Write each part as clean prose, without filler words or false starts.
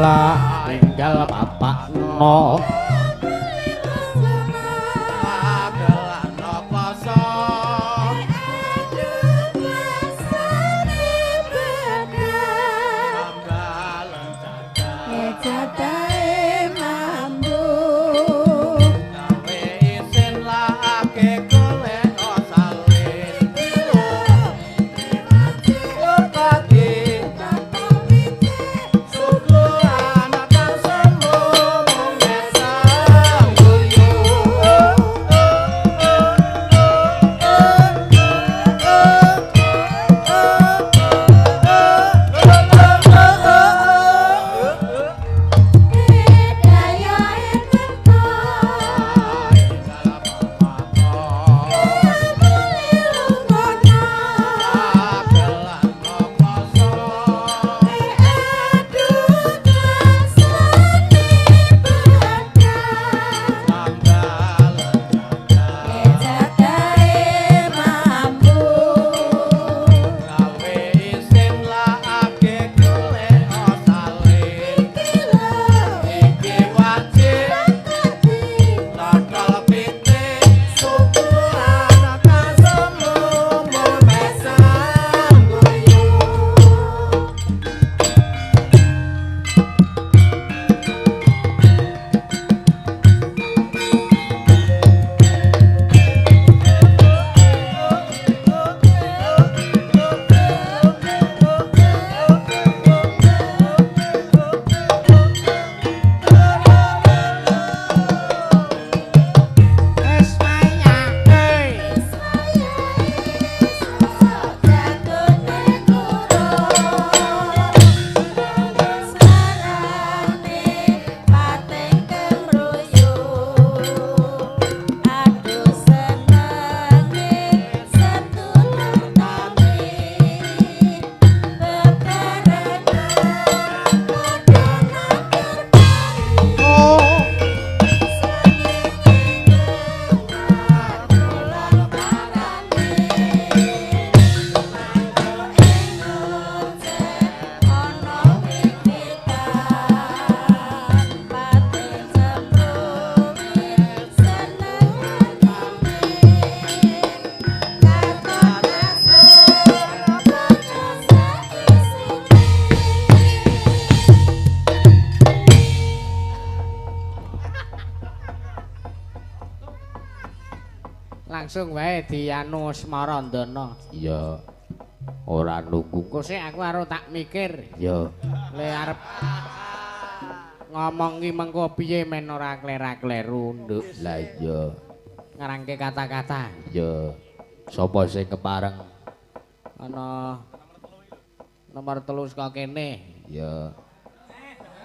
lah tinggal bapakno langsung wae dianu Smarandana. Iya. Ora nunggu. Engko sik aku karo tak mikir. Iya. Le arep ngomong ki mengko piye men ora kleru-kleru, Nduk. Lah iya. Ngarangke kata-kata. Iya. Sapa sing kepareng? Ana nomor 3 saka kene. Iya.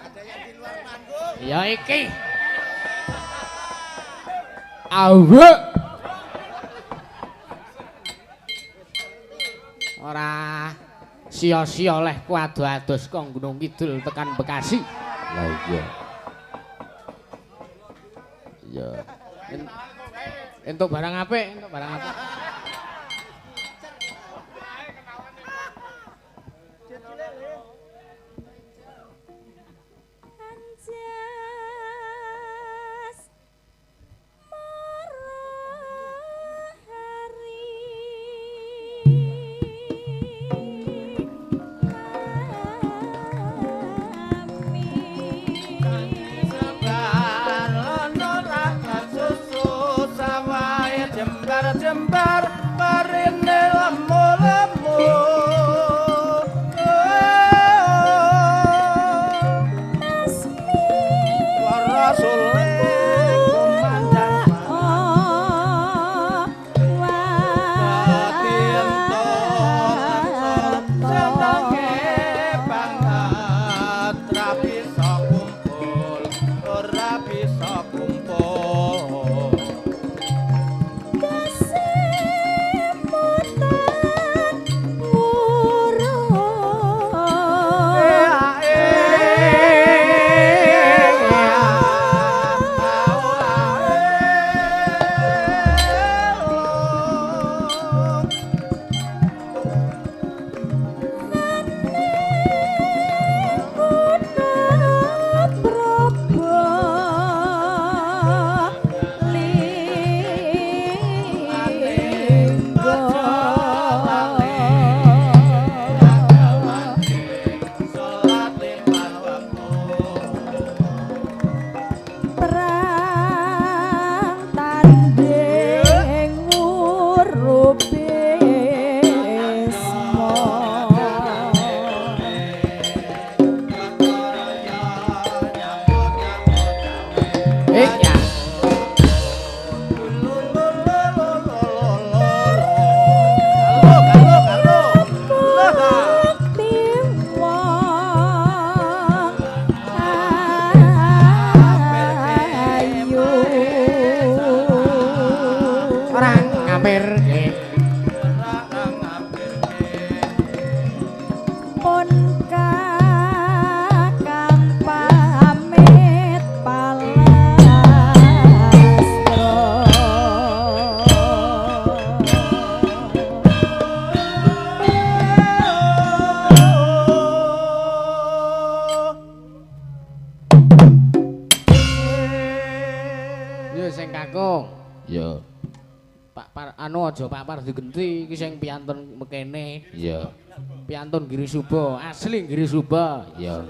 Ada yang di luar panggung. Ya iki. Awak. Ora sia-sia leh ku ado-ados kok Gunung Kidul tekan Bekasi. Lah iya. Iya. Entuk barang apik, entuk barang apik. Jembar Nuwun kakang pamit Yo sing kakung. Ya. Anu aja Pak Par digenti iki sing piantun mekene. Ya. Piantun Giri Suba, asli Giri Suba. Ya.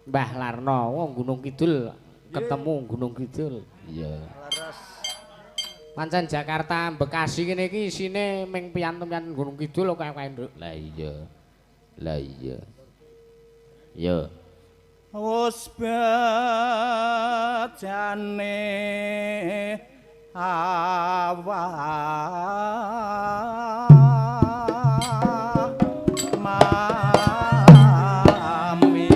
Mbah Larno, wong Gunung Kidul ketemu Gunung Kidul. Ya. Pancen Jakarta Bekasi kene iki isine ming piantun-piantun Gunung Kidul kok kae nduk. Lah iya. Lah iya. Ya. Wis bejane mami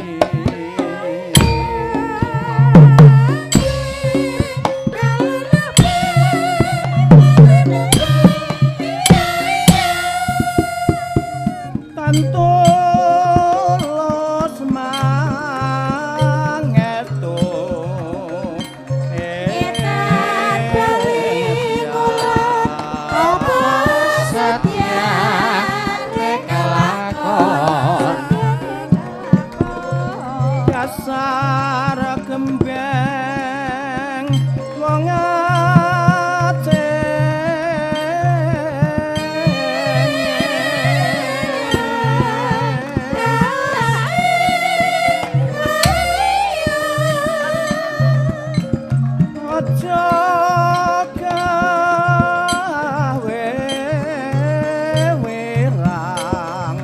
tantulos mangetu dasar gembeng wong aja gawe wirang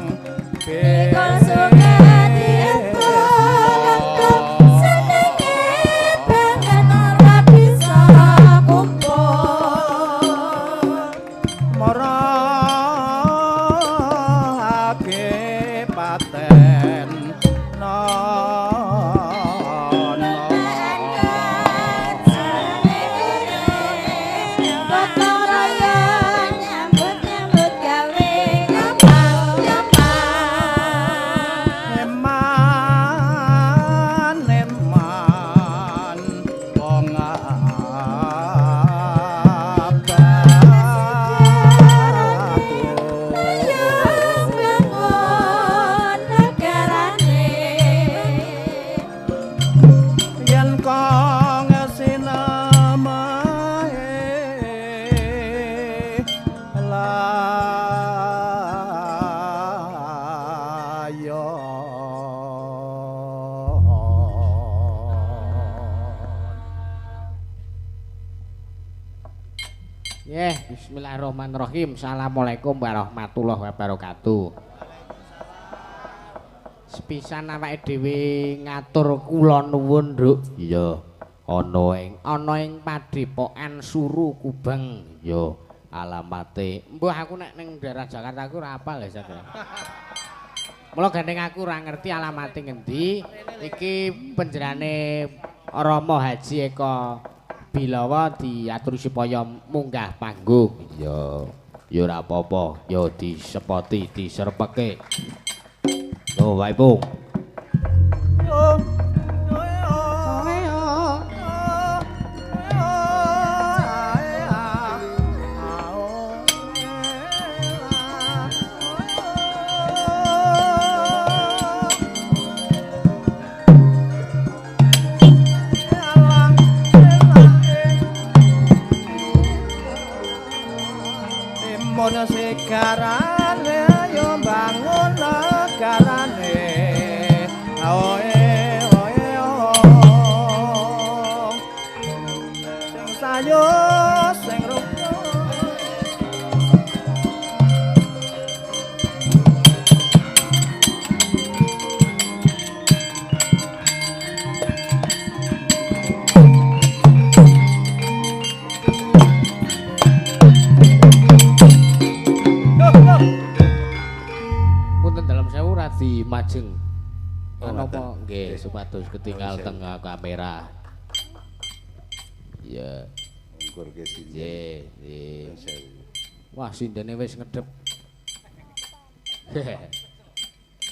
marake paten eman wong yen kong sinamae layo Yeh, bismillahirrahmanirrahim. Assalamualaikum warahmatullahi wabarakatuh. Sepisan awake dhewe ngatur kula nuwun, Nduk. Iya. Ana ing Padepokan Suru Kubeng. Ya. Alamate. Mbah aku nek ning daerah Jakarta aku ora apal ya, Sat. Mula gandeng aku ora ngerti alamate ngendi. Iki penjerane Rama Haji Eka Bilawa diatur supaya munggah panggung. Ya. Ya ora apa-apa. Ya disepoti, diserpeke. Loh, wae, Pung. Mon sekarane yo bangun negarane oe oe sing sayo sing rupa Radi majeng. Napa nggih supados ketinggal tengah kamera. Ya. Nggur ke sini. Wah, sindene wis ngedep.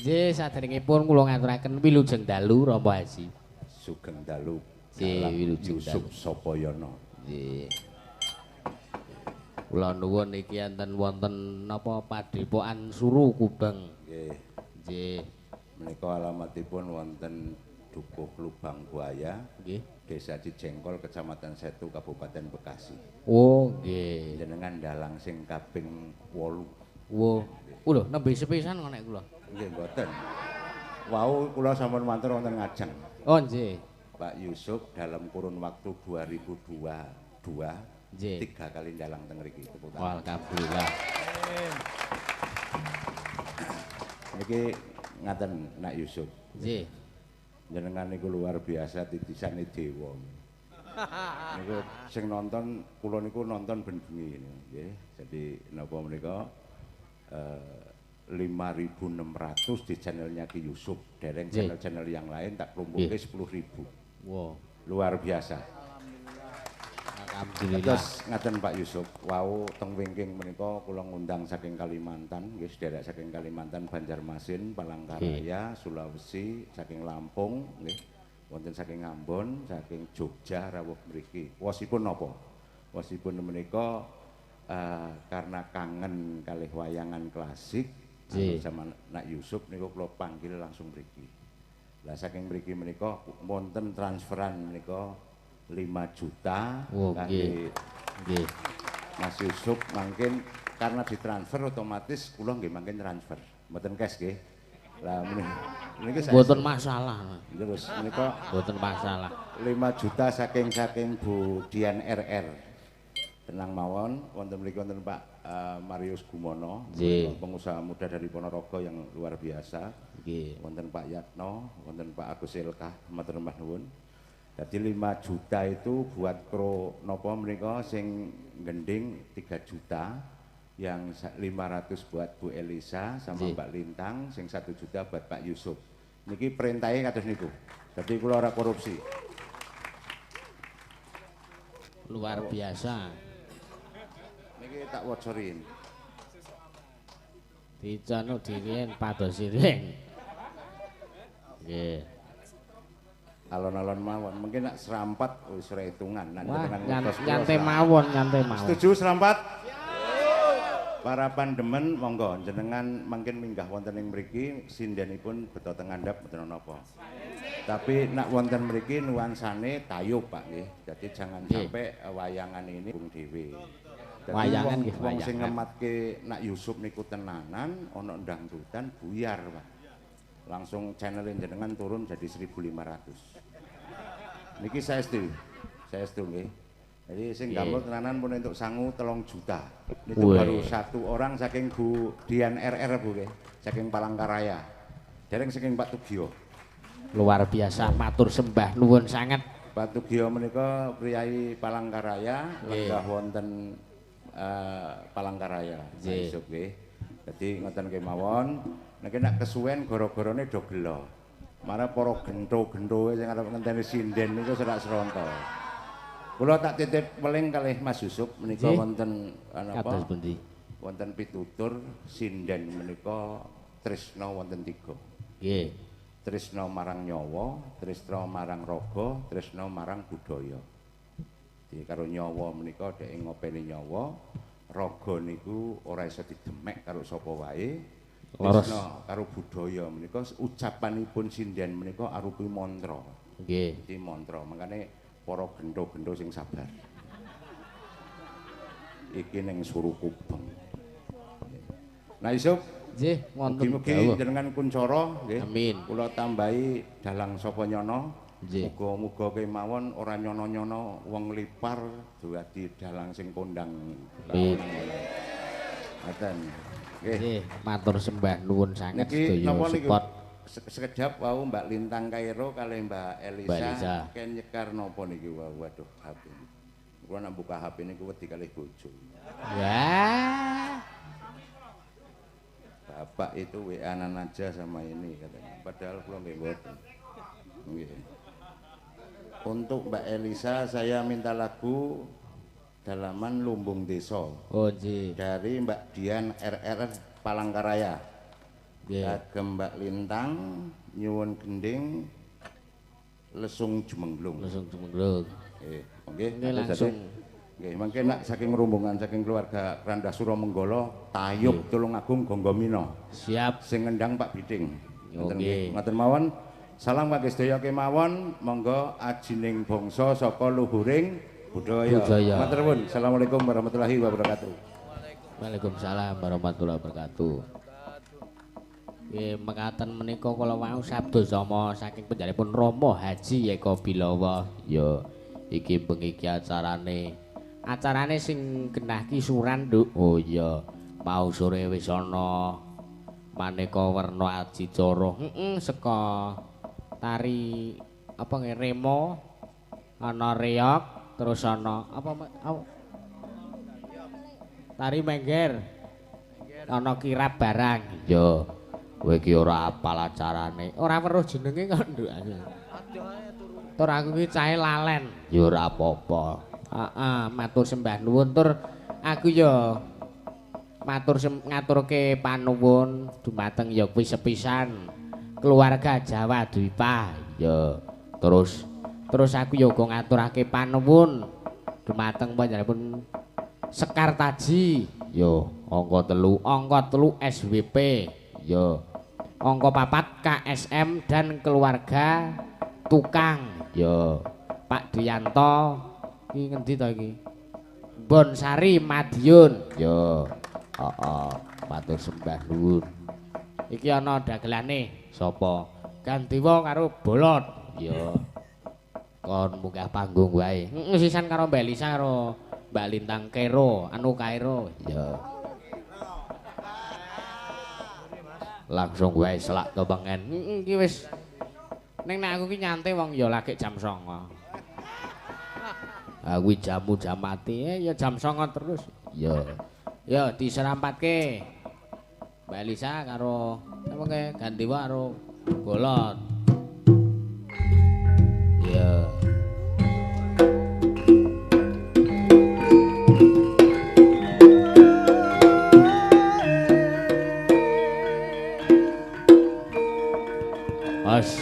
Nggih, saderengipun kula ngaturaken wilujeng dalu Rama Haji. Sugeng dalu. Nggih, wilujeng Yusuf dalu. Sapayana. Nggih. Kula nuwun iki enten wonten napa Padepokan Suru Kubeng. Nggih. Nggih. Menika alamatipun wonten Dukuh Lubang Buaya, Nggih. Desa Cijengkol, Kecamatan Setu, Kabupaten Bekasi. Oh, nggih. Jenengan dalang sing kaping 8. Wo. Lho, nembe sepisan kok nek kula. Nggih mboten. Wau kula sampun matur wonten ngajeng. Oh, nggih. Pak Yusuf dalam kurun waktu 2022 Nggih. 3 kali dalang teng mriki. Tepuk tangan. Alhamdulillah. Niki ngaten Nak Yusuf. Nggih. Jenengan niku luar biasa titisane dewa. Niku sing nonton kula niku nonton ben bengi nggih. Jadi napa menika 5.600 di channelnya Ki Yusuf. Dereng channel-channel yang lain tak kelumpuke 10.000. Wow. Luar biasa. Alhamdulillah. Terus ngaten Pak Yusuf, wau teng wingking menika kula ngundang saking Kalimantan, nggih sederek saking Kalimantan, Banjarmasin, Palangkaraya, Sulawesi, saking Lampung, nggih. Wonten saking Ambon, saking Jogja rawuh mriki. Wosipun napa? Wosipun menika karena kangen kalih wayangan klasik zaman Nak Yusuf niku kula panggil langsung mriki. Lah saking mriki menika wonten transferan menika 5 juta kangge nggih. Mas Yusuf mungkin karena ditransfer otomatis kula nggih mangken transfer. Mboten cash nggih. Lah meniki mboten masalah. Terus menika Mboten masalah. 5 juta saking Bu Dian RR. Tenang mawon, wonten mriki wonten Pak Marius Gumono, pengusaha muda dari Ponorogo yang luar biasa. Nggih. Wonten Pak Yatno, wonten Pak Agus Ilkah, matur nuwun. Jadi 5 juta itu buat kro napa menika sing gending 3 juta, yang 500 buat Bu Elisa sama Mbak Lintang, sing 1 juta buat Pak Yusuf. Niki perintahe kados niku. Jadi kula ora korupsi. Luar biasa. Niki tak wocorin. Dicano diriyen pados siring. Nggih. Alon-alon mawon, mungkin nak serampat wis ora hitungan. Nak nyantai mawon, nyantai mawon. Setuju serampat? Para pandemen monggo jenengan mungkin minggah wonten ing mriki sindenipun beto teng ngandhap mboten napa. Tapi nak wonten mriki nuansane tayub Pak nggih. Jadi jangan sampai wayangan ini bung dhewe. Wayangan nggih, wong sing ngematke Nak Yusuf niku tenanan ana dangdutan buyar Pak. Langsung channel jenengan turun jadi 1.500. Niki saestu nggih. Jadi sing gambar tenanan pun untuk sangu 3 juta. Itu baru satu orang saking Bu Dian RR Bu nggih, saking Palangkaraya. Dereng saking Pak Tugio. Luar biasa, matur sembah nuwun sanget. Pak Tugio menika priyayi Palangkaraya, lenggah wonten Palangkaraya. Yusuf nggih. Dadi ngoten kemawon. Nek nak kesuwen gara-garane do gelo. Mare para gento-gentoe sing arep ngenteni sinden niku serak seronto. Kula tak titip weling kalih Mas Yusuf menika wonten napa? Wonten pitutur sinden menika tresna wonten 3. Nggih. Tresna marang nyawa, tresna marang raga, tresna marang budaya. Jadi karo nyawa menika dhek ngopeni nyawa, raga niku ora iso didemek karo sapa wae. Tresna karo budaya menika ucapanipun sinden menika arupi mantra. Nggih. Iki mantra, makane para gendo-gendo sing sabar. Iki ning Suru Kubeng. Nah Yusuf, nggih, wonten mugi-mugi jenengan kuncara nggih. Amin. Kula tambahi dalang sapa nyono. Muga-muga kemawon ora nyono-nyono wong lipar dadi dalang sing kondang. Amin. Ngoten. Nggih, matur sembah nuwun sanget sedaya support. Sekedap wau Mbak Lintang Kairo kalih Mbak Elisa ken nyekar napa niki waduh HP. Kula nak buka HP niku wedi kalih bojo. Wah. Bapak itu WA-an aja sama ini katanya. Padahal kula nggih mboten. Nggih. Untuk Mbak Elisa saya minta lagu Dalaman Lumbung Desa. Oh nggih. Dari Mbak Dian RR Palangkaraya. Nggih. Kagem Mbak Lintang nyuwun gending lesung jumenglung. Langsung jumenglung. Nggih, Nggih langsung. Nggih, mangke nak saking rombongan saking keluarga Randah Suramenggala Tayub Tulungagung Gonggomina. Siap. Sing ngendang Pak Biding. Ngoten Nggih. nggih. Ngoten mawon. Salam kangge sedaya kemawon, monggo ajining bangsa saka luhuring budaya. Matur nuwun. Assalamualaikum warahmatullahi wabarakatuh. Waalaikumsalam warahmatullahi wabarakatuh. Nggih, mekaten menika kula wau sabda sama saking penjaripun Rama Haji Eka Bilawa. Ya, iki bengi iki acarane sing genah ki suran, Nduk. Oh iya, mau sore wis ana maneka werna adicara. Seka tari apa nggih remo, ana reog, terus ana apa tari mengger. Ana kirap barang. Ya. Kowe iki ora apal acarane. Ora weruh jenenge kok, Nduk. Tur aku iki cahe lalen. Ya ora apa-apa. Heeh, matur sembah nuwun tur aku ya ngaturke panuwun dumateng ya kuwi sepisan keluarga Jawa Dwipa. Ya. Terus aku ya uga ngaturake panuwun dumateng panjenenganipun Sekar Taji. Ya, angka 3 SWP. Ya. Angka 4 KSM dan keluarga tukang. Ya. Pak Diyanto iki ngendi to iki? Bonsari Madiun. Ya. Heeh, matur sembah nuwun. Iki ana dagelane sapa? Gantiwa karo Bolot. Ya. Kon munggah panggung wae. Sisan karo Mbak Lisa karo Mbak Lintang Kero, anu Kairo. Ya. Langsung wae selak kepengen. Iki wis ning nek aku ki nyantai wong ya lagi jam 09.00. Aku jamu jam mati ya jam 09.00 terus. Ya. Ya diserampatke. Mbak Lisa karo apa ke Gantiwa karo Bolot. Ya. Mas.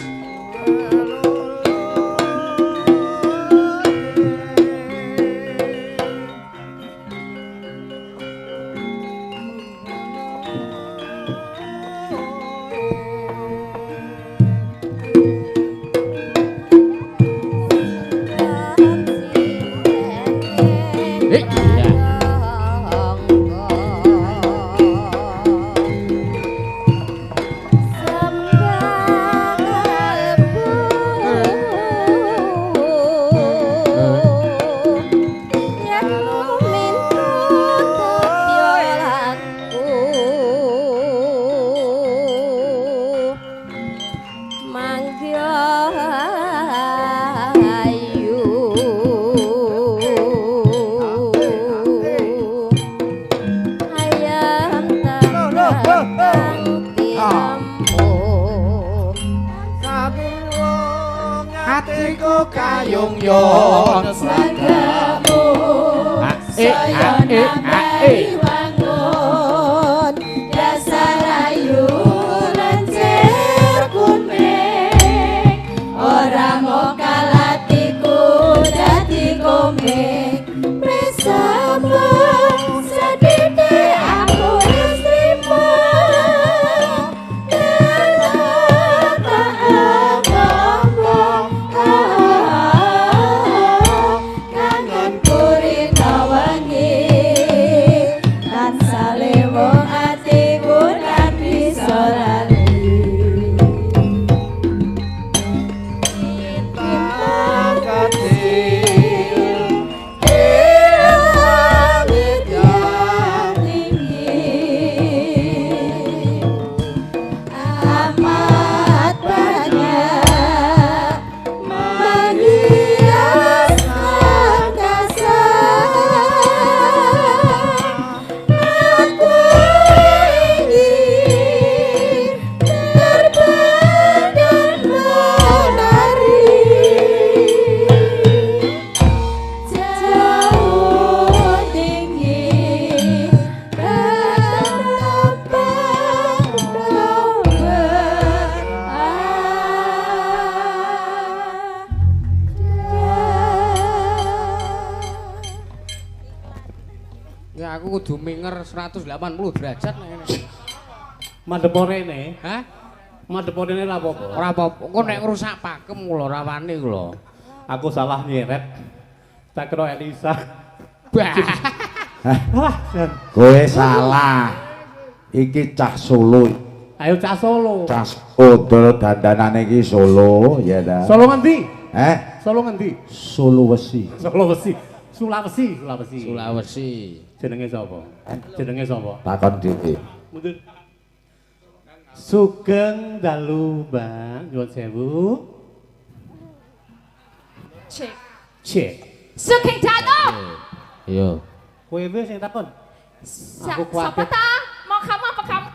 kudu minger 180 derajat nek ngene. Madhep rene. Hah? Madhep rene ora apa-apa. Ora apa-apa. Engko nek ngrusak pakem kula ora wani kula. Aku salah nyeret. Tak kira Elisa. Bah. Wah, Jan. Kowe salah. Iki cah Solo. Ayo cah Solo. Cah odol dandanane iki Solo, ya ta. Solo ngendi? Solo ngendi? Sulawesi. Sulawesi. Sulawesi. Sulawesi. Jenenge sapa? Jenenge sapa? Takon dhewe. Mundur. Sugeng dalu, Bang. Nyuwun sewu. Cek. Cek. Sugeng dalu. Iya. Kowe wis sing takon. Aku Siapa kuatir. ta? Mau kamu apa kamu?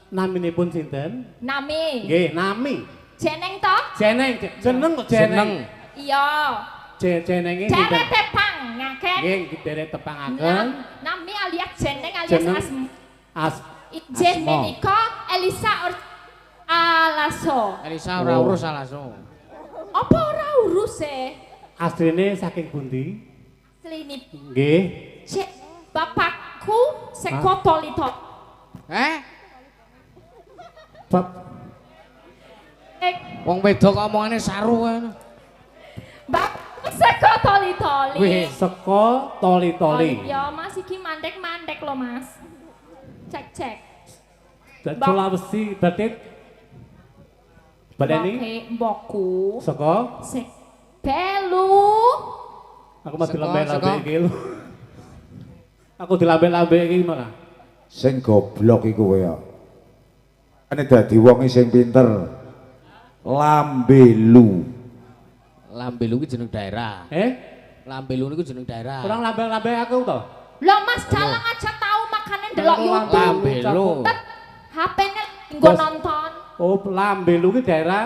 Naminipun sinten? Nami. Nggih, nami. Jeneng to? Jeneng kok jeneng. Iya. Jenenge sinten? Deret tepang ngaken. Nggih, deret tepangaken. Nami alias jeneng alias Jeneng. asma. Ijen menika Elisa Alaso. Elisa ora urus alaso. Apa ora urus Asline saking pundi? Selini. Nggih. Cek bapakku seko Tolito. Bab Wong wedok kok omongane saru kae. Bapakku seko Toli-toli. Wih, saka toli-toli. Ya Mas iki mandek-mandek lho Mas. Cek. Sulawesi berarti badani mbokku saka Belu. aku mah dilambe-lambe iki lho. Aku dilambe-lambe iki malah. Sing goblok iku kowe ya. Ane dadi wong sing pinter. Lambelu. Lambelu ki jeneng daerah. Lambelu niku jeneng daerah. Kurang lambe-lambe aku to. Lah Mas Dalang aja tahu makane ndelok YouTube. Lambelu. HP-ne nggo nonton. Oh, Lambelu ki daerah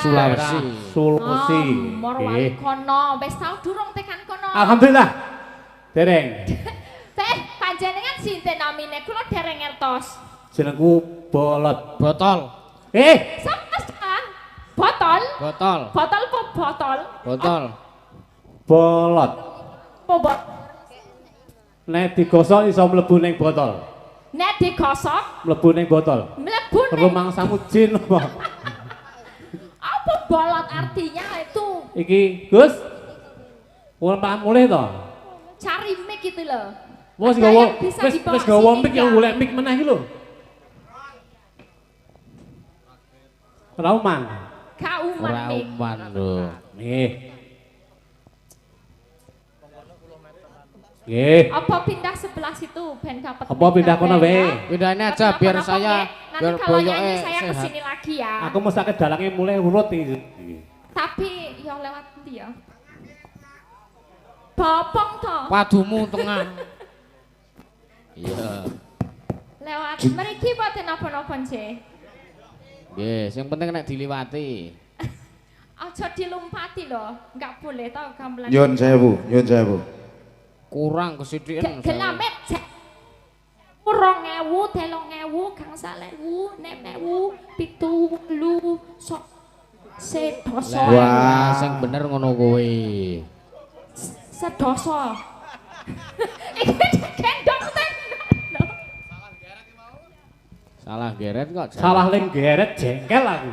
Sulawesi. Sulawesi. Morwali kono, wis tau durung tekan kono. Alhamdulillah. Dereng. Teh panjenengan sinten namine? Kula dereng ngertos. Jenengku Bolot. Botol. Sapa Kang? Botol? Botol. Botol apa botol? Botol. Bolot. Apa Nek digosok iso mlebu ning botol. Nek digosok Mlebu ning botol. mlebu ning. Rumangsamu jin apa? Apa bolot artinya itu? Iki, Gus. Mulai to. Cari mic gitu loh. Wes Ada gawa yang bisa dibawa wis gawa sini mic yang nggak? golek mic meneh iki lho. Rauman. Kauman mic. Rauman lho. Nggih. Nggih. Apa pindah sebelah situ ben dapat. Apa pindah kono wae? Pindahin aja biar Kenapa-napa, saya nggih? biar Nanti kalau boyoke nyanyi saya sehat. kesini lagi ya. Aku mesake dalange mulai urut iki. Tapi ya lewat ndi ya? Bopong to. Padumu tengah. Iya. Lewat mriki boten napa-napa nggih. Nggih, sing penting nek diliwati. Aja dilumpati loh, enggak boleh tau gamelan. Nyun sewu. Kurang kesithik. Gelamet cek. 2000, 3000, gangsal 1000, 6000, 7000, sok sedoso. Wah, sing bener ngono kowe. Sedoso. Iki gendong tenan. Salah geret kok. Salah ling geret jengkel aku.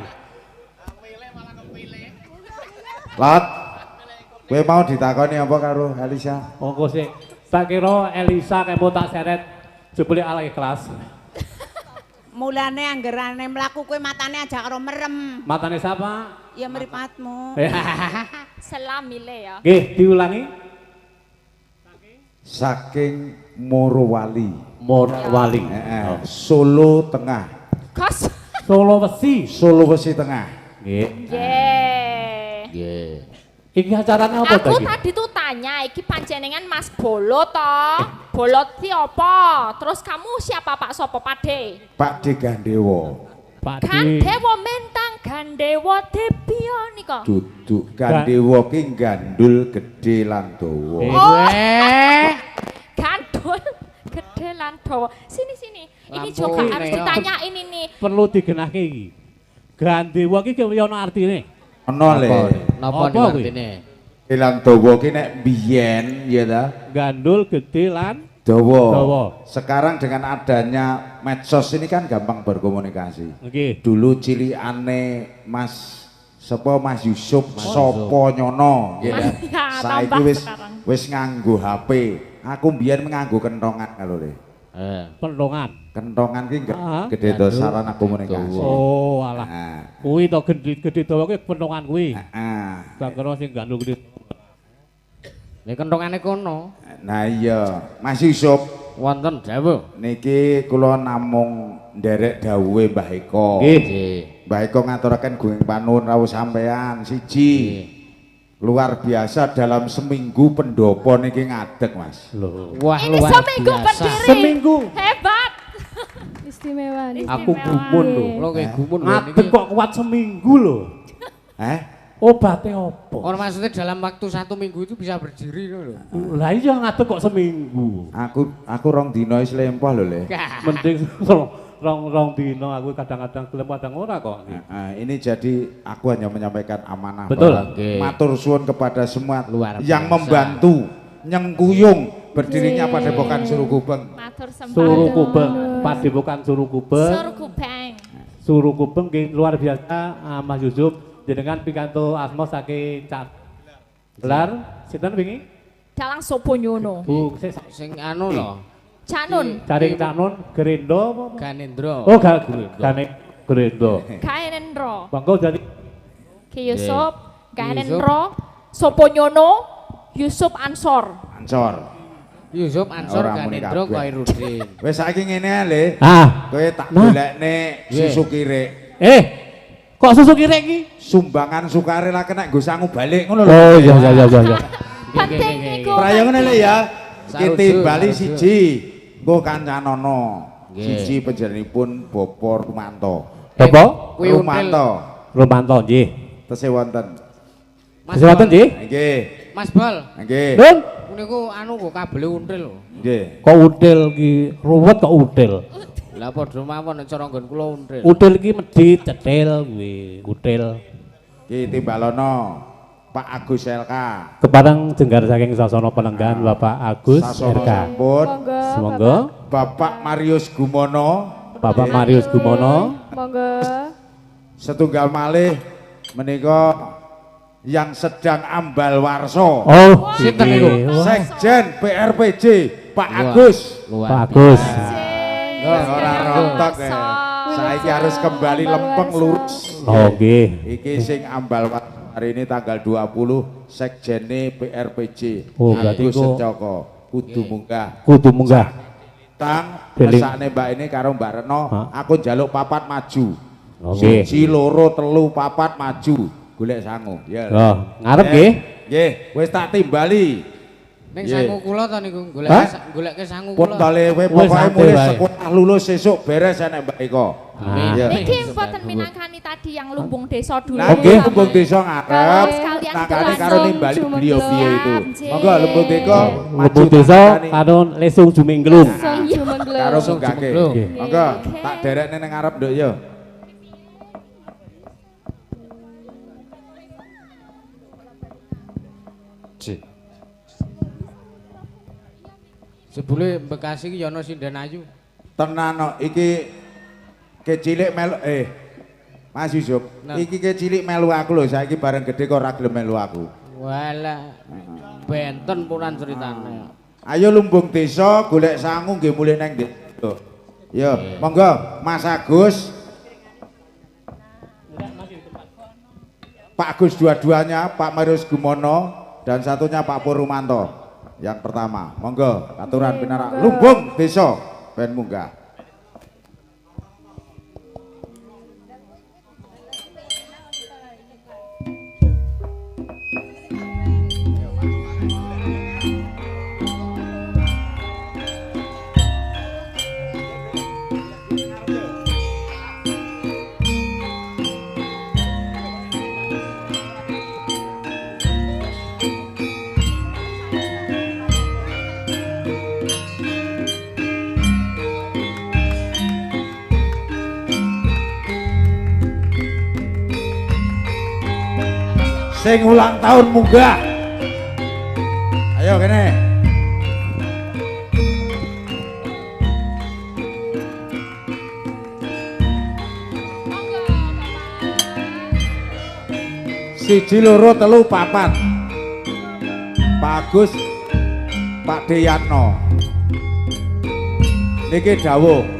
Lot. Kowe mau ditakoni apa karo Elisa? Monggo sih. Tak kira Elisa kepo tak seret jebule ala ikhlas. Mulane anggerane mlaku kowe matane aja karo merem. Matane siapa? Ya mripatmu. Selamile ya. Nggih, diulangi. Saking Morowali. Morowali. Solo Tengah. Kos. Sulawesi Tengah. Nggih. Nggih. Nggih. Iki acarane apa Aku tadi? tadi tuh tanya, iki panjenengan Mas Bolo toh? Bolot ki apa? Terus kamu siapa Pak Sopo Pade? Pak De Gandewo. Pak Gandewo mentang Gandewo Debio nika. Duduk Gandewo ki gandul gede lan dawa. Gandul gede lan dawa. Sini. Ini Lampu juga ini, harus ya. ditanyain ini. Perlu digenahke iki. Gandewa iki ki ono artine. Ono le. Napa Apa artine? Ilang dawa ki nek biyen ya ta. Gandul gede lan Dawa. dawa. Sekarang dengan adanya medsos ini kan gampang berkomunikasi. Nggih. Dulu cilikane Mas Yusuf sapa nyono nggih ta. Ya, Saiki tambah wis sekarang. wis nganggo HP. Aku mbiyen nganggo kentongan lho Le. Pentongan. Kentongan ki Ah. gede to sarana komunikasi. Oh, alah. Nah, Kuwi to gede dawa kuwi pentongan kuwi. ah. Tak kira sing gandul gede. Nek kentongane kono Nah iya, Mas Yusuf wonten dawuh. niki kula namung nderek dawuhe Mbah Eko. Nggih. Mbah Eko ngaturaken gunging panuwun rawuh sampean siji. Luar biasa dalam seminggu pendopo niki ngadeg, Mas. Loh. Wah, Ini luar seminggu biasa. berdiri. Seminggu. Hebat. Istimewa nih. Aku gumun lho. Kula kayak gumun lho Ngadeg niki. kok kuat seminggu lho. Obatnya apa? Orang maksudnya dalam waktu 1 minggu itu bisa berdiri lho. Lah iya ngadeg kok seminggu. Aku rong dina wis lempoh lho, Le. Mending rong dino aku kadang-kadang gelem kadang ora kok. Ini jadi aku hanya menyampaikan amanah. Betul. bahwa Oke. Matur suwun kepada semua Luar yang biasa. membantu nyengkuyung berdirinya Padepokan Surukubeng. Matur sembah. Suruh Kubeng, Padepokan Suruh Kubeng. Suruh kubeng. Suruh Kubeng nggih luar biasa Mas Yusuf jenengan pikanto asma saking Cak Gelar sinten wingi? Dalang Soponyono. Bu, Sing anu lho, Canun. Caring Canon Gerendo apa? Ganendra. Oh, Gane Gerendo. Kaenenro. Bangko jadi Ki Yusuf. Kaenenro. Soponyono. Yusuf Ansor. Ansor. Yusuf Ansor Ora muni Ganendra kabeh. Khairuddin. Wis saiki ngene Le. Kowe tak Nah. golekne susu kirek. Kok susu kirek iki? Sumbangan sukare lah kena nggo sangu balik ngono lho. Oh iya. Penting iku. Prayo ngene Le ya. Sarujuk, Kiti Bali sarujuk. siji. Engko kancanono. Nggih. Siji panjenenganipun Bapak Rumanto. Apa? Kuwi Rumanto. Romanto nggih. Tesih wonten. Kesempatan nggih. Nggih. Mas Bal, Nggih. Nun, niku anu kok kabel until lho. Nggih. kok udel ki ruwet kok udel. Lah padha mawon nek cara nggon kula until. Udel ki medhit cetil kuwi, udel. Ki timbalono Pak Agus LK. Kepareng jenggar saking sasana penenggahan Bapak Agus Sasono RK. sampun. Monggo. Semoga Bapak Marius Gumono. Bapak Marius Gumono Monggo. Setunggal malih menika yang sedang ambal warso. Oh, Sinten iki. niku? Wah, Sekjen PRPJ Pak Wah, Agus. luar Pak Agus. Ora rontok ya. Saiki harus kembali lempeng lurus. Oh, nggih. Iki sing ambal warso hari ini tanggal 20 Sekjene PRPJ. Oh, berarti Agus kok- Sencoko kudu munggah. Kudu munggah. Tang Deling. mesakne Mbak ini karo Mbak Reno, Hah? aku njaluk papat maju. Oke. Siji, loro, telu, papat maju. Golek sangu. Ya. Oh, ngarep nggih. Nggih, wis tak timbali. Ning Nggih. sangu kula to niku Hah? goleke sangu Pun kula. tale kowe Wis pokoke santai mulai wae. sekolah lulus sesuk beres enek Mbak Eko. Ah. Iya. Niki mboten minangkani tadi yang lumbung desa dulu. Nah, nggih lumbung desa ngarep. Terus sekalian Tangane langsung karo nimbali cuma beliau-beliau belum. itu. Anjir. Monggo lumbung desa Lebu desa karo lesung jumengglung. Song jumenglung. karo munggahke. Jumengglung. Monggo Oke. tak derekne ning ngarep nduk yo. Sebule Bekasi ki ya ana sinden ayu. Tenan no, iki kecilik melu Mas Yusuf, Nah. iki kecilik melu aku lho, saiki bareng gede kok ora gelem melu aku. Walah. Benten puran ceritane. Ayo lumbung desa golek sangu nggih mulih nang desa. Yo, monggo Mas Agus. Pak Agus dua-duanya, Pak Marius Gumono dan satunya Pak Purrumanto. Yang pertama, monggo aturan pinara lumbung desa ben munggah. Sing ulang tahun munggah. Ayo kene. Siji loro telu papat. Bagus Pak Deyatno. Niki dawuh.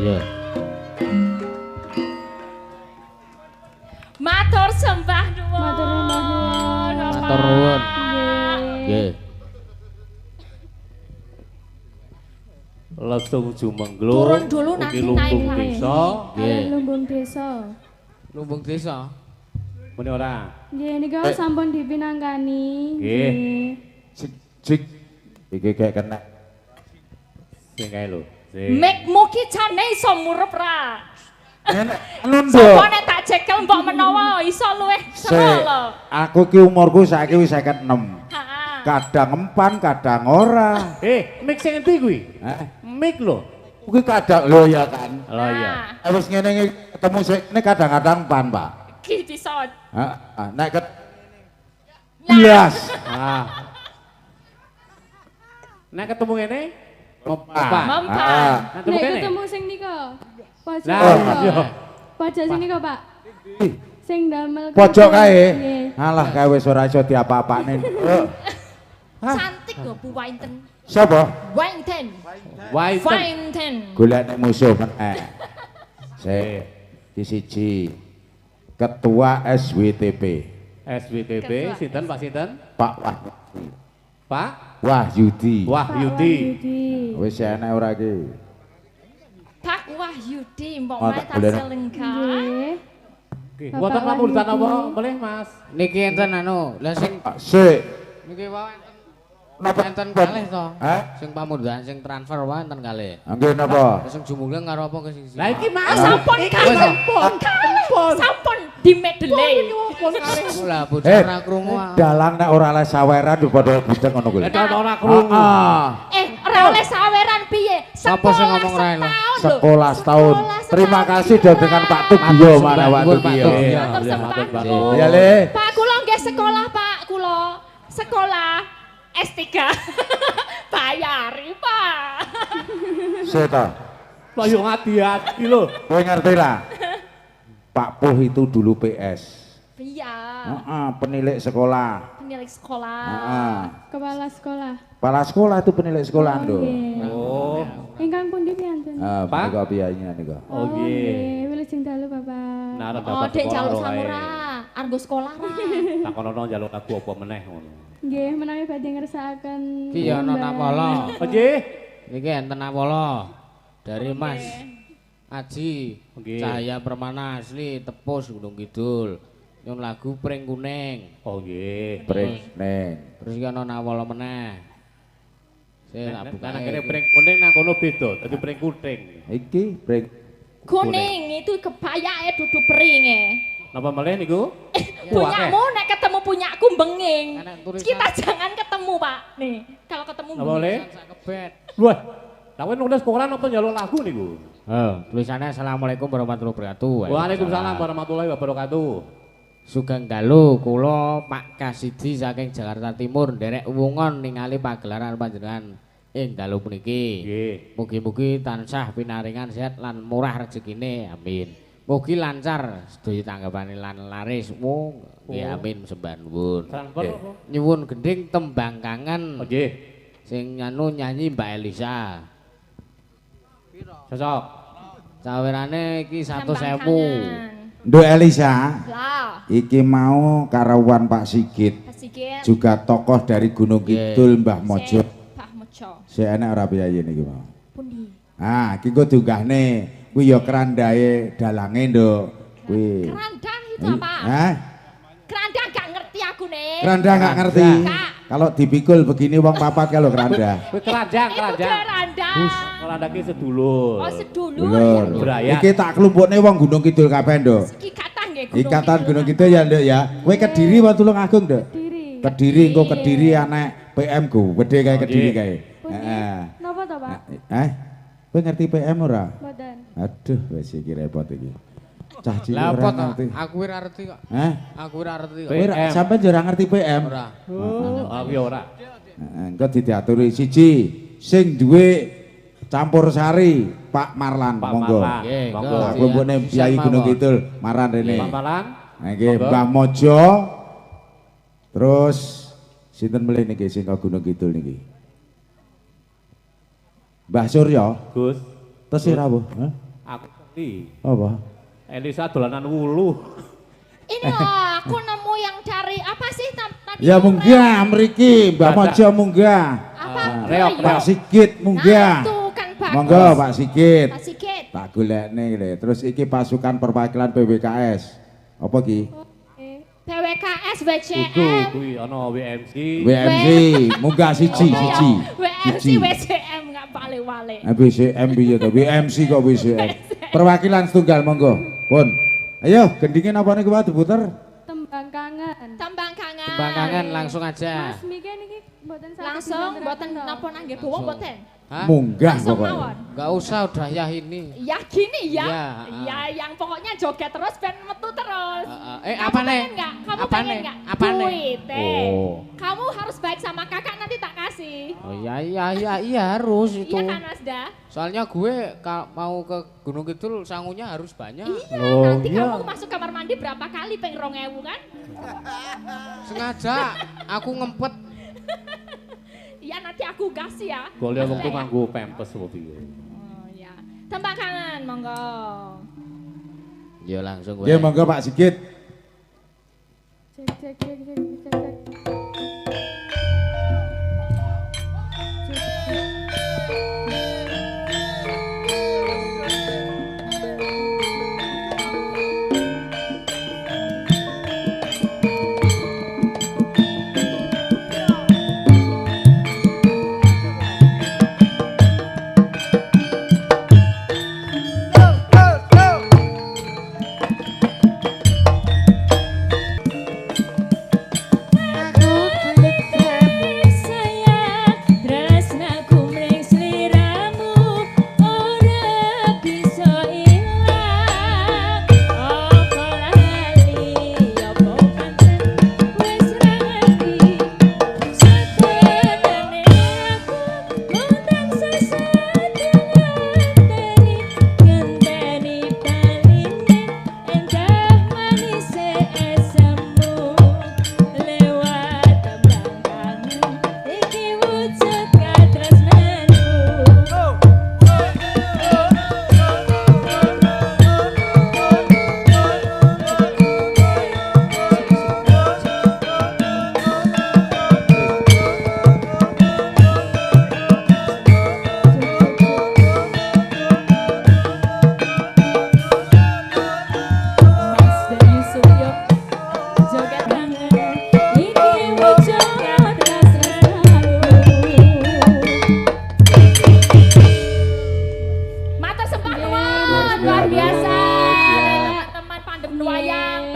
Iya. Matur sembah nuwun. Matur sembah nuwun. Matur nuwun. Nggih. Lesung Jumenglung. Turun dulu, nanti ugi lumbung naik lagi. desa. Nggih. Lumbung desa. Lumbung desa. Muni ora? Nggih nika sampun dipinangkani. Nggih. Cik. Iki kayak kena. Sing kae lho. Sing. Mikmu ki jane iso murup ra. Nundo. Sapa nek tak cekel mbok menawa iso luwih seru lho. Aku ki umurku saiki wis 56. Heeh. Kadang empan, kadang ora. Mik sing endi kuwi? Mik lho. Kuwi kadang lho ya kan. Oh iya. Wis ngene iki ketemu ini kadang-kadang empan, Pak. Ki bisa. Heeh, nek blas. Nek ketemu ngene Mempan. Mempan. Nek ketemu Nek kene. ketemu sing nika. Pojok. Nah, iya. Pojok sing nika, Pak. Sing damel. Pojok kae. Nggih. Alah kae wis ora iso diapa-apane. Cantik lho Bu Wainten. Sapa? Wainten. Waiten. Wainten. Golek nek musuh meneh. Sik, di siji. Ketua SWTP. SWTP sinten Pak sinten? Pak Wahyudi. Pak Wahyudi. Wahyudi. Wis enek ora iki? Pak Wahyudi mbok Oh, mae tak tak boleh. selengka. Nggih. Oke, Bapak wonten pamundutan Wahyudi. apa boleh Mas? Niki enten anu, lha sing Sik. niki wae enten Napa? enten kalih to. Hah? Sing pamundutan sing transfer wae enten kalih. Nggih napa? Terus sing jumuleng karo apa ke sing Lah iki Mas Sampun Wes, kalih. sampun. Sampun di medley. Lah bocah ora krungu. Dalang nek ora les saweran yo padha budek ngono kuwi. Nek ora krungu. Ora oleh saweran piye? Sapa sing ngomong ra lho? Sekolah setahun. Terima kasih dong dengan Pak Tugio mana Pak Tugio. Iya, Matur iya, sembah matur, Pak. nuwun. Ya Le. Pak kula nggih sekolah Pak, kula sekolah S3. Bayari Pak. Seta. Lah yo hati-hati lho. Kowe ngerti lah. Pak Puh itu dulu PS. Iya. Penilik sekolah. Pemilik sekolah. Kepala sekolah. Kepala sekolah itu penilik sekolah lho. Nggih. Oh. Ingkang pundi piyanten? Pak nika piyanya nika. Oh nggih. Wilujeng dalu, Bapak. Nah, arep Oh, bapak dek sekolah jaluk ro ae. samura, argo sekolah ra. Takonono njaluk lagu apa meneh ngono. Nggih, menawi badhe ngersakaken. Ki ya ana napala. Oh nggih. Niki enten napala dari Mas Aji Nggih. Cahaya Permana asli Tepus Gunung Kidul. Nyun lagu Pring Kuning. Oh nggih. Pring neng. Terus iki ana napala meneh. Saya tak buka. Nang kene pring kuning nang kono beda, dadi pring kuning. Iki pring. Kuning itu kebayake dudu peringe. Napa meleh niku? Punyamu nek ketemu punyaku benging. Enak tulisan. Kita jangan ketemu, Pak. Nih, kalau ketemu Napa meleh? Sak kebet. Wah. Lah kowe nulis koran apa njaluk lagu niku? Tulisannya Assalamualaikum warahmatullahi wabarakatuh. Waalaikumsalam warahmatullahi wabarakatuh. Sugeng dalu kula Pak Kasidi saking Jakarta Timur nderek wungon ningali pagelaran panjenengan ing dalu puniki. Nggih. Mugi-mugi tansah pinaringan sehat lan murah rezekine. Amin. Mugi lancar sedaya tanggapane lan laris. Nggih amin sembah nuwun. Transfer apa? Nyuwun gending tembang kangen Oh nggih. sing nyanyi Mbak Elisa. Cocok. Sawerane iki 100.000. Nduk Elisa, Lah, iki mau karawan Pak Sigit, Sigit. juga tokoh dari Gunung Kidul Mbah Mojo. Mbah Mojo. Saya enak ora piye niki mau. Pundi? Iki kok diunggahne, kuwi ya kerandahe dalange nduk. Kuwi. Kerandang itu apa? Hah? Kerandang gak ngerti aku nih. Keranda nggak ngerti. Kak. Kalau dipikul begini wong papat kalau keranda. Kowe keranjang, Itu keranjang. kerandang. Keranjang ki sedulur. Oh, sedulur. Lur. Brayat. Iki tak klumpukne wong Gunung Kidul kabeh, Nduk. Iki katang nggih Ikatan Gunung Kidul ya, Nduk ya. Kowe Kediri apa Tulungagung, Nduk? Diri. Kediri engko Kediri anek PM ku, gede kae Kediri kae. Pundi? Heeh. Napa to, Pak? Kowe ngerti PM ora? Mboten. Aduh, wis iki repot iki. Cah cilik Lah ora apa to? ngerti. Aku ora ngerti kok. Hah? Aku ora ngerti kok. Kowe sampean yo ora ngerti PM? Ora. Oh, aku ya ora. Engko diaturi siji sing duwe campur sari Pak Marlan, Pak monggo. Marlan. Nggih, Monggo. Nah, kumpulne Kyai Gunung Kidul Maran rene. Pak Malan. Nggih, Monggo. Mbah Mojo. Terus sinten melih niki sing ke Gunung Kidul niki? Mbah Surya. Gus. Terus rawuh, hah? Apa? Elisa dolanan wulu. Ini loh, aku nemu yang cari apa sih tadi? Ya munggah mriki, Mbak Mojo munggah. Apa? Reok, Pak Sigit munggah. Nah, itu kan bagus. Monggo Pak Sigit. Pak Sigit. Tak golekne lho. Terus iki pasukan perwakilan PWKS. Apa ki? PWKS Kudu WCM. kuwi ana WMC. WMC munggah siji. WMC WCM nggak wale-wale. BCM piye to? WMC kok WCM. Perwakilan setunggal monggo. Pun. Ayo gendingin apa niku Pak diputer? Tembang kangen. Tembang kangen. Tembang kangen langsung aja. Mas Miki niki mboten saged Langsung dipunten mboten to. napa nang nggih bawa mboten. Hah? Munggah Langsung pokoknya. mawon. Enggak usah udah ya ini. Ya gini ya. Ya, Ya yang pokoknya joget terus ben metu terus. Kamu apa nih? pengen nggak? Kamu Apa pengen nih? nggak? Apa nih? Duit, Oh. Kamu harus baik sama kakak nanti tak kasih. Oh iya harus itu. Iya kan Nasda? Soalnya gue mau ke Gunung Kidul sangunya harus banyak. Iya, Loh, nanti iya. kamu masuk kamar mandi berapa kali pengen 2.000 kan? Sengaja aku ngempet. Iya nanti aku kasih ya. Golek wong Maksudnya tuh ya. nganggo pempes apa piye. Oh iya. Tembak kangen, monggo. Ya langsung gue. Ya monggo Pak Sigit. Cek cek cek cek cek cek.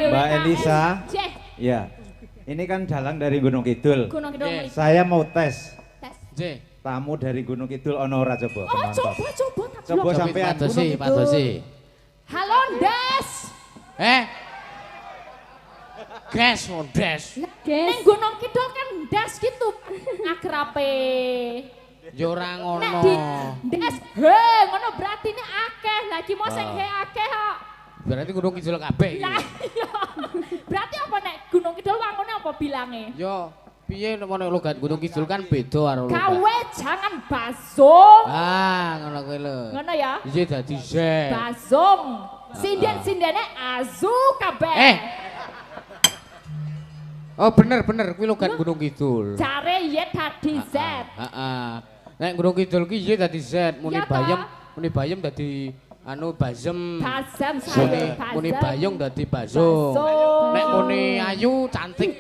Elisa. Jeh, Ya. Ini kan dalang dari Gunung Kidul. Gunung Kidul. Yes. Saya mau tes Tes. J. tamu dari Gunung Kidul ono ora coba. Oh, penonton. coba. tak Coba belum. sampean Pak Dosi, Gunung Pak Kidul. Dosi. Halo, Des. Gas, oh des. Neng Gunung Kidul kan Des gitu. Akrape. Ya ora Nek ngono. di Des, he, ngono berarti ini akeh. Lagi mau sing he akeh kok. Berarti Gunung Kidul kabeh iki. Lah iya. Berarti apa nek Gunung Kidul wangune apa bilange? Yo, piye nek logat Gunung Kidul kan beda karo logat. Kawe jangan basung. Ngono kuwi lho. Ngono ya. Iki dadi Z. Basung. Sinden-sindene azu kabeh. Oh bener kuwi logat Gunung Kidul. Jare ye dadi Z. Heeh. Nek Gunung Kidul ki ye dadi Z, muni Iya toh? bayem dadi anu bazem. Bazem Muni saya. muni bayung dadi bazung. Bazung. Nek muni ayu cantik.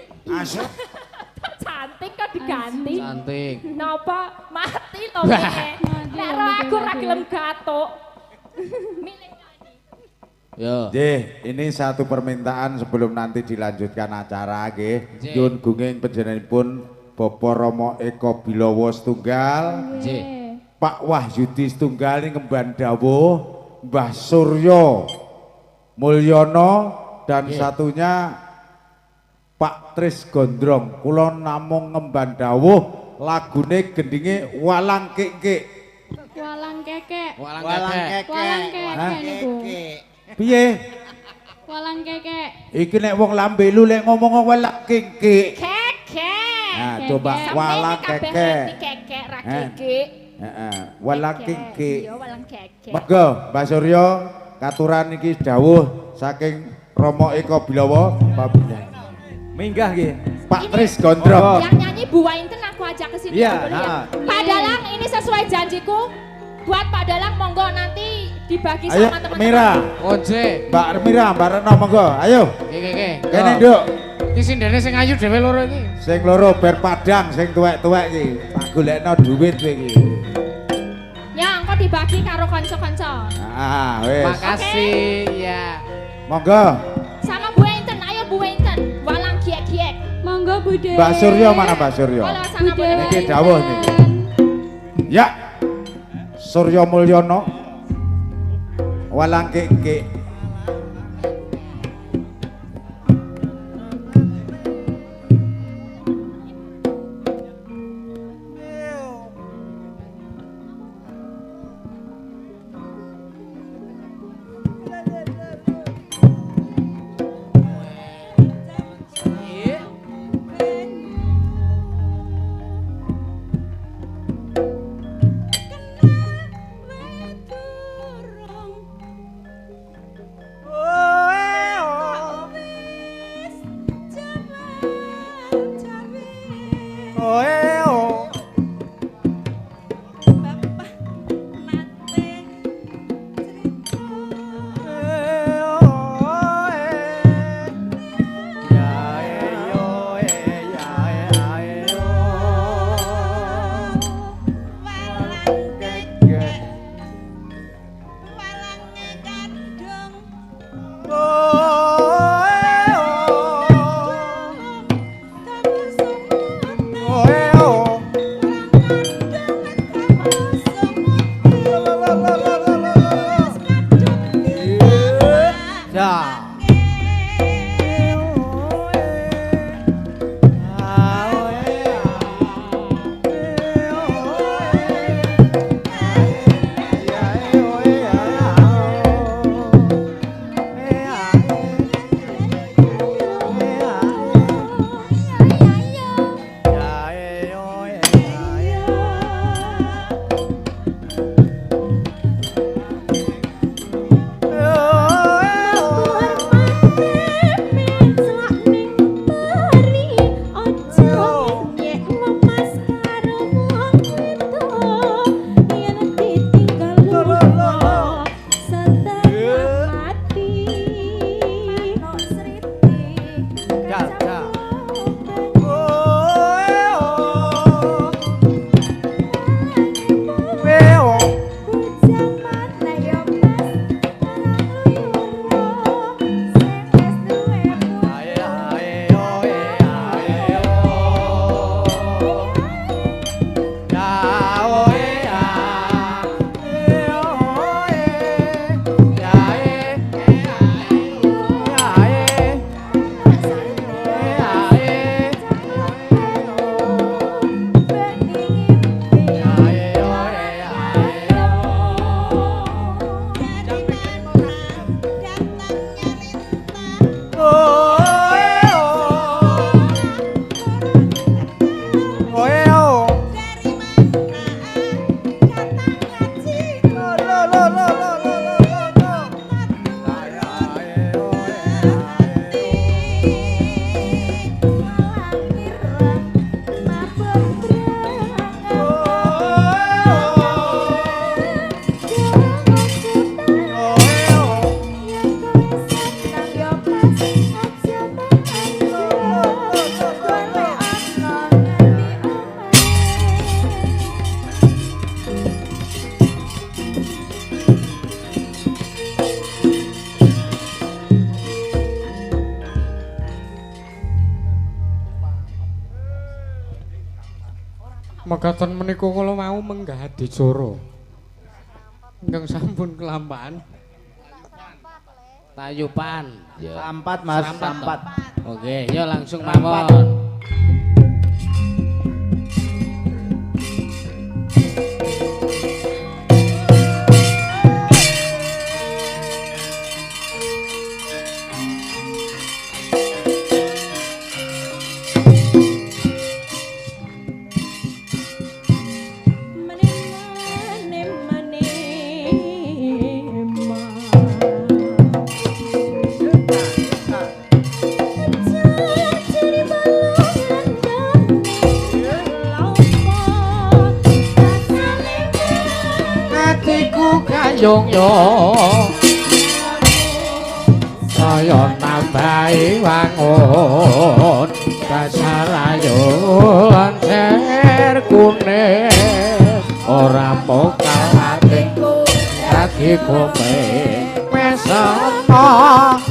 Cantik kok diganti. Cantik. Napa mati to piye? Nek ro aku ra gelem gatuk. Milih nyanyi. Yo. Nggih, ini satu permintaan sebelum nanti dilanjutkan acara nggih. Nggih. Nyuwun gunging panjenenganipun Bapak Rama Eka Bilowo setunggal, Nggih. Pak Wahyudi setunggal ing ngemban dawuh, Mbah Suryo Mulyono dan satunya Pak Tris Gondrong. Kula namung ngemban dawuh lagune gendinge Walang Kekek. Walang kekek. Walang Walang kekek. kekek. Walang kekek niku. Piye? Walang kekek. Iki nek wong lambe lu lek ngomong walang kekek. Kekek. Nah, Kekek. coba Sampai walang ini kabeh kekek. ngerti kekek ra Eh. kekek. Heeh, walang kekek. Iya walang kekek. Monggo, Mbak Suryo katuran iki dawuh saking Rama Eka Bilawa Pabinyan. Minggah nggih. Pak Tris Gondrong. Yang nyanyi Bu Wainten aku ajak ke sini. Iya, boleh ya? Pak Dalang, ini sesuai janjiku. Buat Pak Dalang monggo nanti dibagi Ayo, sama teman-teman. Mira. Oje. Mbak Mira, Mbak Reno monggo. Ayo. Nggih. Kene, Nduk. Iki sindene sing ayu dhewe loro iki. Sing loro ber padang, sing tuwek-tuwek iki. Tak golekno dhuwit kowe iki. Ya, engko dibagi karo kanca-kanca. Ah, wis. Makasih ya. Monggo. Sama Bu Wainten, ayo Bu Wainten. Walang giek-giek. Monggo Bude. Mbak Suryo mana Mbak Suryo? Halo, sana Bu Bude. Niki dawuh niki. Ya. Suryo Mulyono. Walang kek. Mekaten menika kula mau menggah adicara. Ingkang sampun kelampahan. Tayupan. Ya. Sampat Mas, sampat. Oke, ya langsung mawon. yung saya nambahi wangun kasarayun ser kuning ora pokal atiku dadi kuping mesana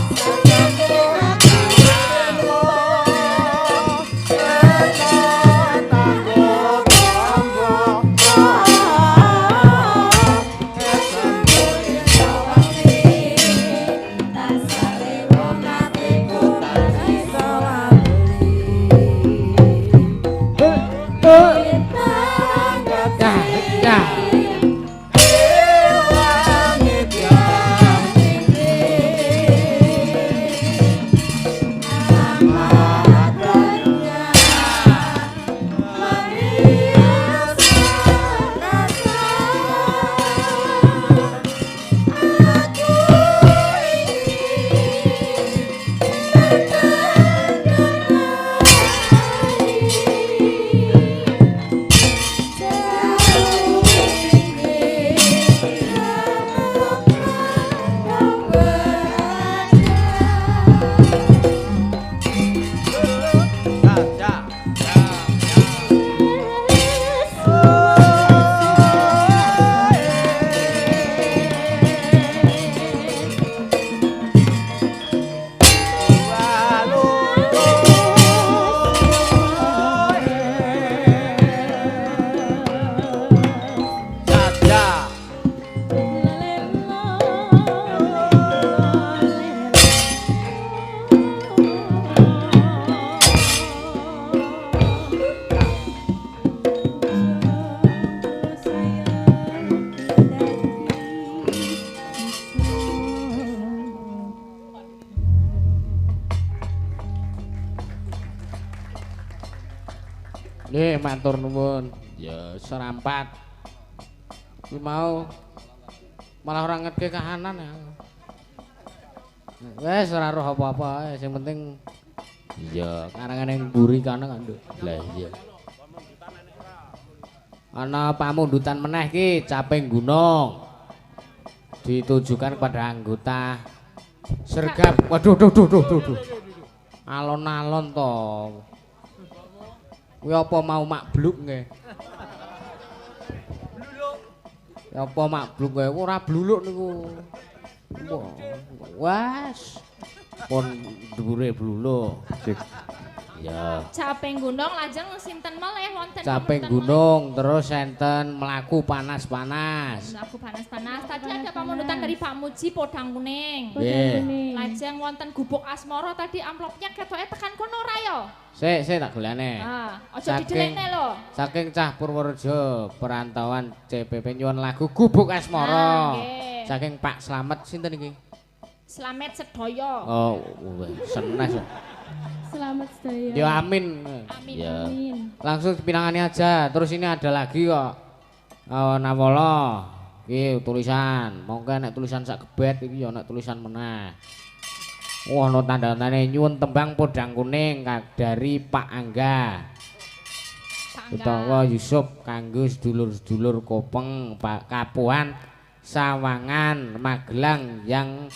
Nggih, matur nuwun. Ya serampat. Ki mau malah ora ngetke kahanan ya. Wes ora roh apa-apa, sing penting ya karangan yang mburi kana kan. Lah iya. Ana pamundutan meneh ki Caping Gunung. Ditujukan kepada anggota sergap. Waduh, duh. Alon-alon to. Kuwi apa mau makbluk nggih? Ya apa makbluk nggih? Ora bluluk niku. Wes. Pun dhuwure bluluk. Ya. Caping Gunung lajeng sinten malih wonten Caping Gunung terus enten mlaku panas-panas. Mlaku panas-panas. Tadi ada pamundutan dari Pak Muji Podang Kuning. Nggih. Lajeng wonten Gubuk Asmara tadi amplopnya ketoke tekan kono ora ya? Sik tak golekne. Aja didelekne lho. Saking Cah Purworejo perantauan CPP nyuwun lagu Gubuk Asmara. Saking Pak Slamet sinten iki? Slamet Sedaya. Oh, senes. Selamat sedaya. Ya amin. Amin. Ya. Amin. Langsung dipinangannya aja. Terus ini ada lagi kok. Nawala. Iki tulisan. Monggo nek tulisan sak gebet iki ya nek tulisan meneh. Wah, no tanda-tandane nyuwun tembang Podang Kuning dari Pak Angga. Utawa Yusuf kanggo sedulur-sedulur Kopeng, Pak Kapuan, Sawangan, Magelang yang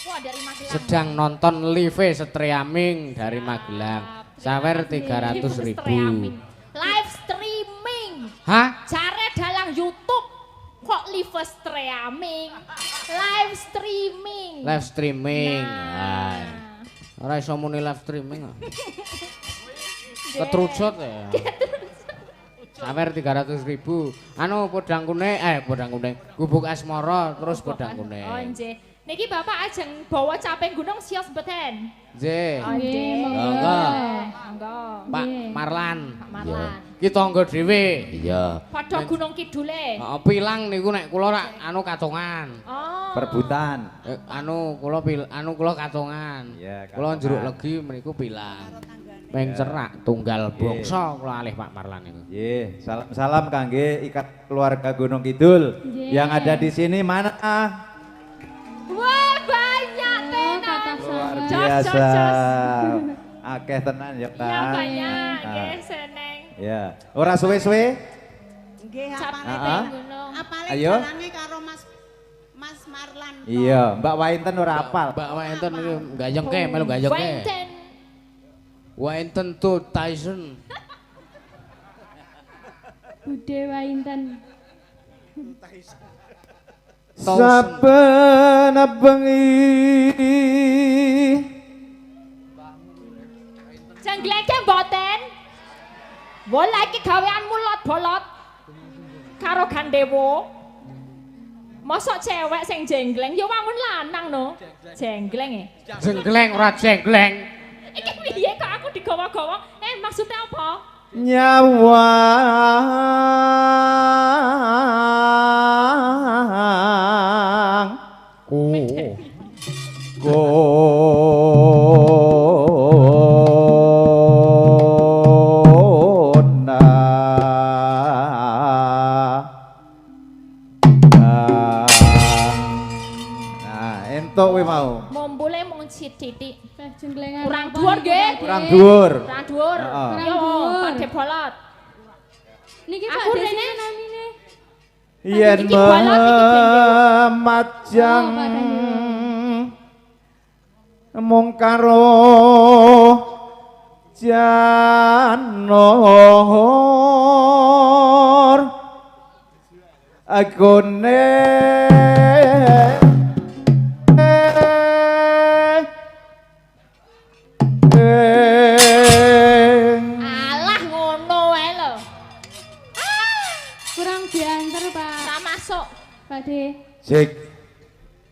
Dari Magelang. sedang nonton live streaming dari Magelang. Sawer 300.000. Live streaming. Hah? Jare dalang YouTube kok live streaming. Live streaming. Live streaming. Nah. Ora iso muni live streaming kok. Ketrucut ya. Sawer 300.000. Anu Podang Kuning, Gubuk Asmara terus Podang Kuning. Oh nggih. Niki Bapak ajeng bawa Caping Gunung sios mboten? Nggih. Nggih, monggo. Monggo. Pak Marlan. Pak Marlan. Ki tangga dhewe. Iya. Padha Gunung Kidule. Heeh, pilang niku nek kula rak anu katongan. Oh. Perebutan. Kula katongan. Iya, Kula jeruk legi meniku pilang. Peng cerak tunggal bangsa kula alih Pak Marlan niku. Nggih, salam kangge ikat keluarga Gunung Kidul. Yang ada di sini mana? Wah, banyak tenan. Luar biasa. Akeh tenan ya, Pak. Ya banyak, nggih seneng. Ya. Ora suwe-suwe? Nggih, Caping apale Gunung. apale Ayo. jalange karo Mas Iya, Mbak Wainten ora apal. Mbak Wainten iki gayengke melu gayengke. Wainten. Wainten to Tyson. Bude Wainten. Saben bengi Jenglengke mboten. Bola iki gaweanmu lot-bolot karo gandewo. Mosok cewek sing jenggleng ya wangun lanang no. Jenggleng e. Jenggleng ora jenggleng. Iki piye kok aku digawa-gawa? Maksudnya apa? nyawa entuk kowe mau. Mombule mung sithik. Jenglengan. Kurang dhuwur nggih. Kurang dhuwur. Kurang dhuwur. Yo, Pakde bolot. Niki Pak Aku Desi rene namine. Yen Iki bolot iki majang mung karo janor agone Alah ngono wae lho. Kurang diantar Pak. Ora masuk. Pakde. Sik.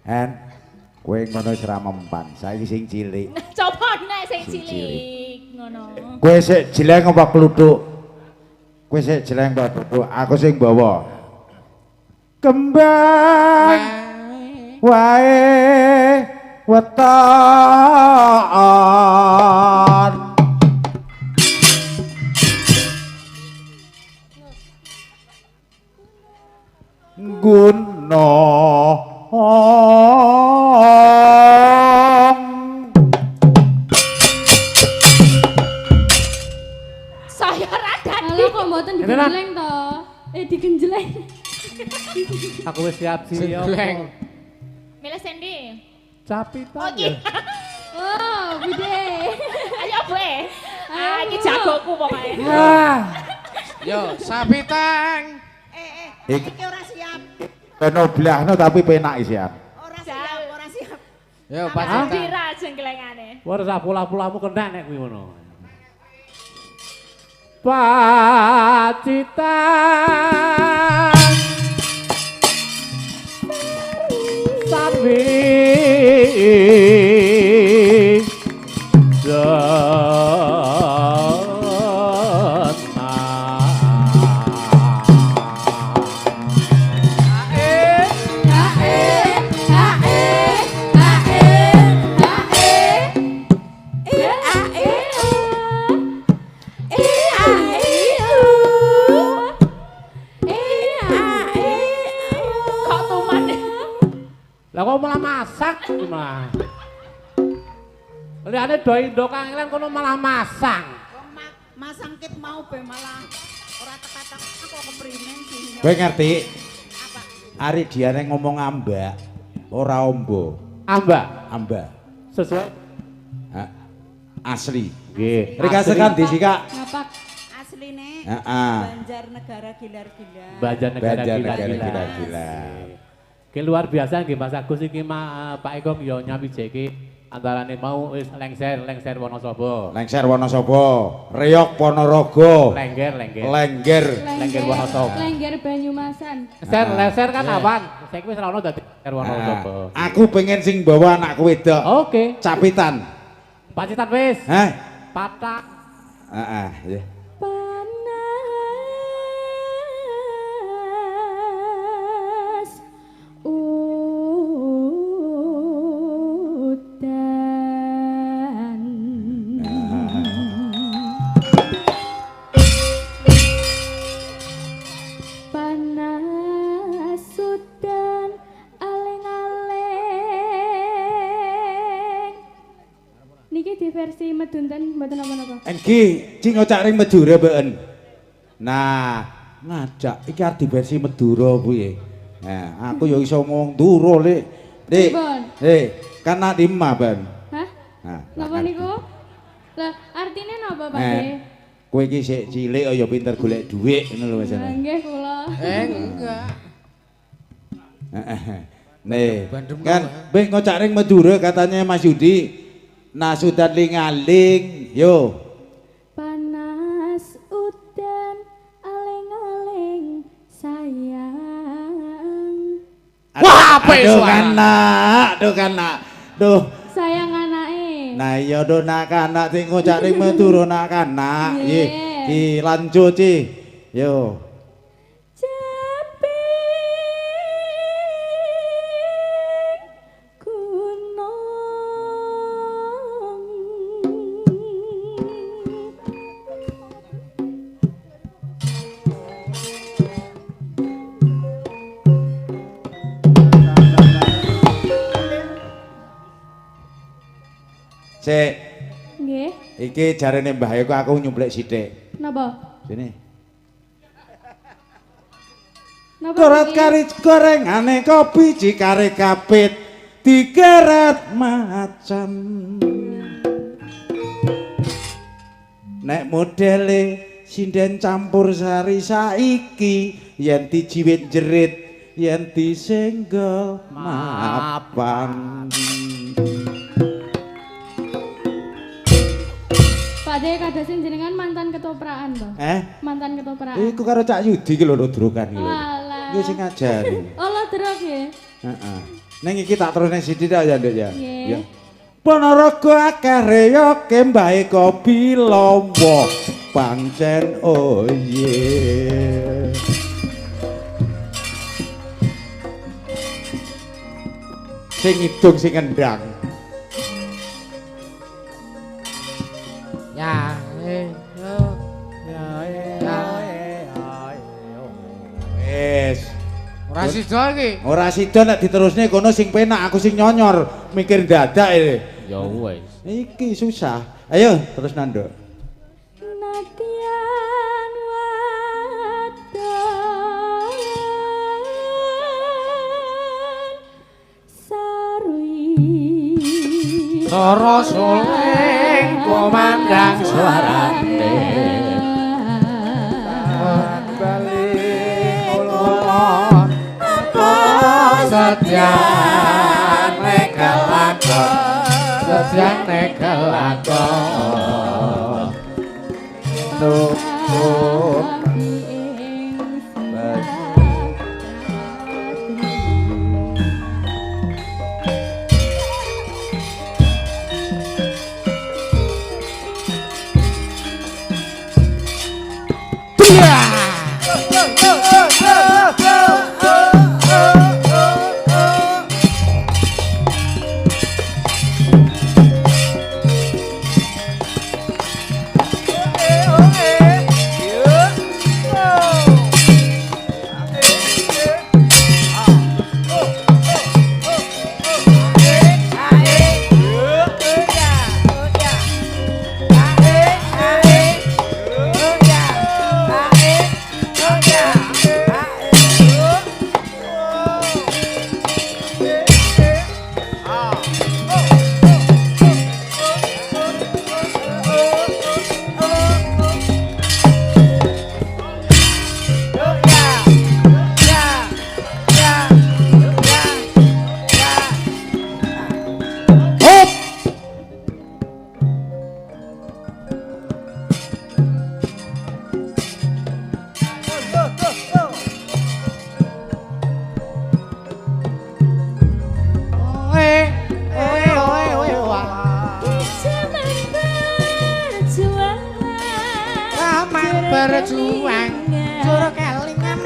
Hen, kowe ngono wis ra mempan. Saiki sing cilik. Coba nek sing cilik ngono. Kowe sik jeleng apa kluthuk? Kowe sik jeleng apa kluthuk? Aku sing bawa. Kembang wae weton. Guna Saya ra dadi. Halo kok mboten digenjleng to? Digenjleng. Aku wis siap siap. Jenggleng. Milih sendi. Capitan. Oh iki. Oh, Bude. Ayo Bu. Iki jagoku pokoke. Yo, sapi tang. Iki ora siap. Peno blahno tapi penak isian. Ora siap, ora siap. Yo, pas Dira jengglengane. Wah, sapula-pulamu kena nek kuwi ngono. Pacitan Sarwi Lah kok malah masak mah. Liane do indo kangelan kono malah masang. Masang kit mau be malah ora tekat aku keprimen sih. Kowe ngerti? Ari diane ngomong ambak, ora ombo. Amba. Sesuai Asli. nggih. Rikasekan di Kak. Ngapak. Asline Heeh. Banjarnegara Gilar-gilar. Banjarnegara Banjarnegara gila-gila. gila. Ki luar biasa nggih Mas Agus iki Pak Eko yo nyawijeke antarane mau wis lengser Wonosobo. Lengser Wonosobo, Reyok Ponorogo, Lengger. Lengger Wonosobo. Lengger Banyumasan. Leser kan awan. Saiki wis ora ono dadi Lengger Wonosobo. Aku pengen sing bawa anakku wedok. Oke. Capitan. Pacitan wis. Heh. Patak. Heeh, ya. Panas udan. Panas udan aleng-aleng. Niki di versi medunten mboten napa-napa. Engki cing ngocak ring Madura mbeun. Nah, ngajak iki arep di versi Madura kuwi. Nah, aku ya iso ngomong Ndura lek Dik. Pripun? Kana dimah ban. Hah? Nah, Napa niku? Lah artine napa Pak Eh. De? Kowe iki sik cilik ya pinter golek dhuwit ngono lho Mas. Ya, nggih kula. Enggak. Nih, Bandem kan kau, Bek ngocak ring Madura katanya Mas Yudi nasudan lingaling yo. Panas udan aling-aling sayang. Wah, apa itu? Aduh kanak. Duh. Sayang anake. Nah iya do nak anak sing ngocak ring Madura nak anak. Nggih. Ki lanjut Ci. Yo. Cek, Nggih. iki jarene Mbah Eko aku nyumplek sithik. Napa? Sini. Napa? Korat iki? kari gorengane kopi cikare kapit dikeret macan. Nek modele sinden campur sari saiki yen dijiwit jerit yen disenggol mapan. Pak De kadasin jenengan mantan ketoprakan, Mbah. Mantan ketoprakan. Iku karo Cak Yudi ki lho drogan ki lho. Walah. Iki sing ngajari. Oh, lo drog ya? Heeh. Ning iki tak terusne sithik tak ya, Nduk ya. Nggih. Ya. Ponorogo akeh reyoke mbae kopi lombo pancen oh yeah. Sing ngidung sing ngendang. Ya, Wes. ora sida iki. Ora sida nek diterusne kono sing penak aku sing nyonyor mikir dadak iki. Ya wis. Iki susah. Ayo terus Nando. Natian wadon sarwi Tara suling kumandang suarane. Setian nekel lakon tuh berjuang jur kelingan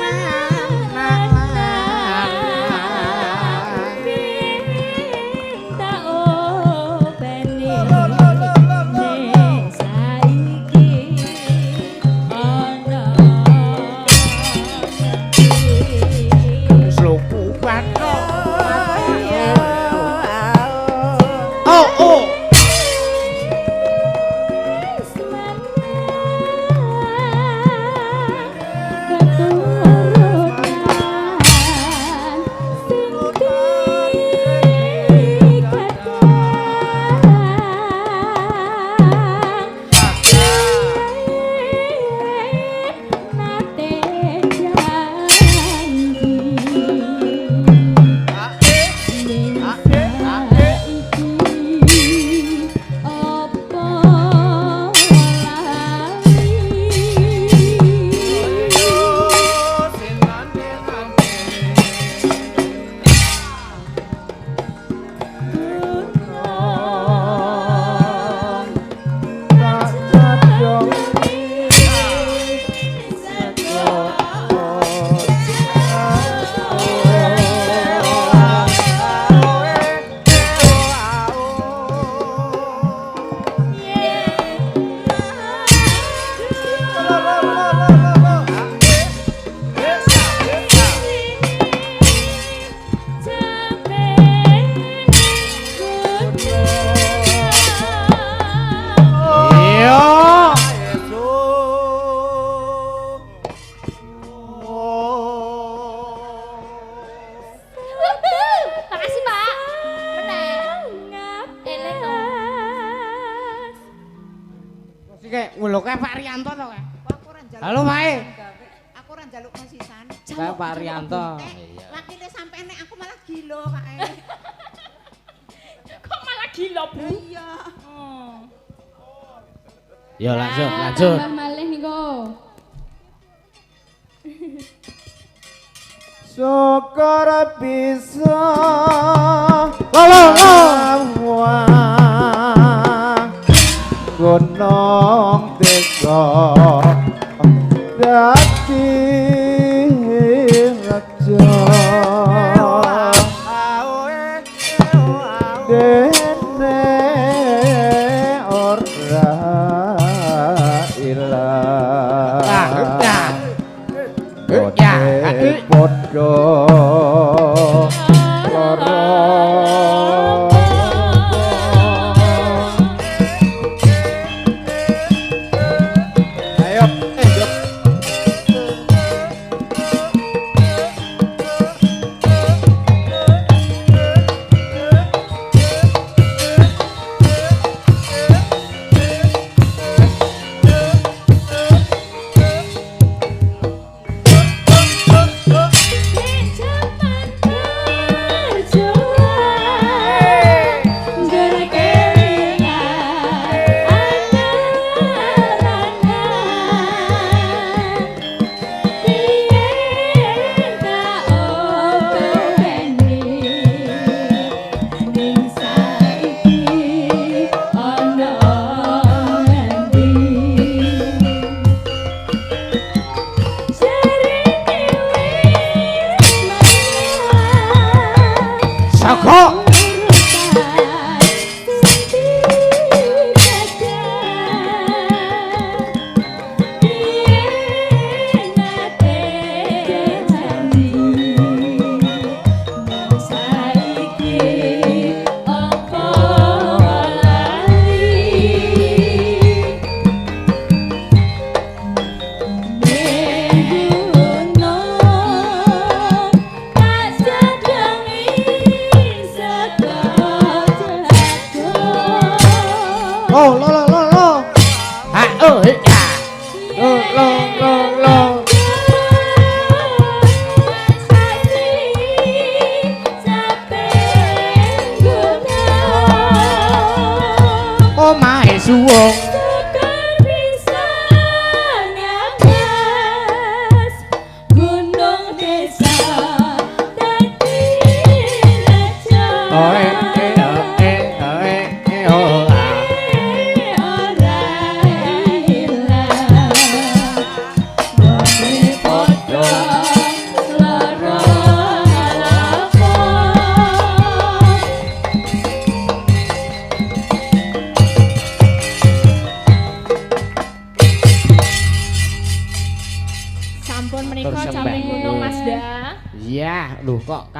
Betul kayak Pak Rianto to kae. Aku ora njaluk. Halo, Pak. Aku ora njaluk sisan. Kayak Pak Rianto. Lakine sampe nek aku malah gila kae. Kok malah gila, Bu? Iya. Ya lanjut. Tambah malih niku. Syukur bisa gunung tega dadi raja dene ora ilang podo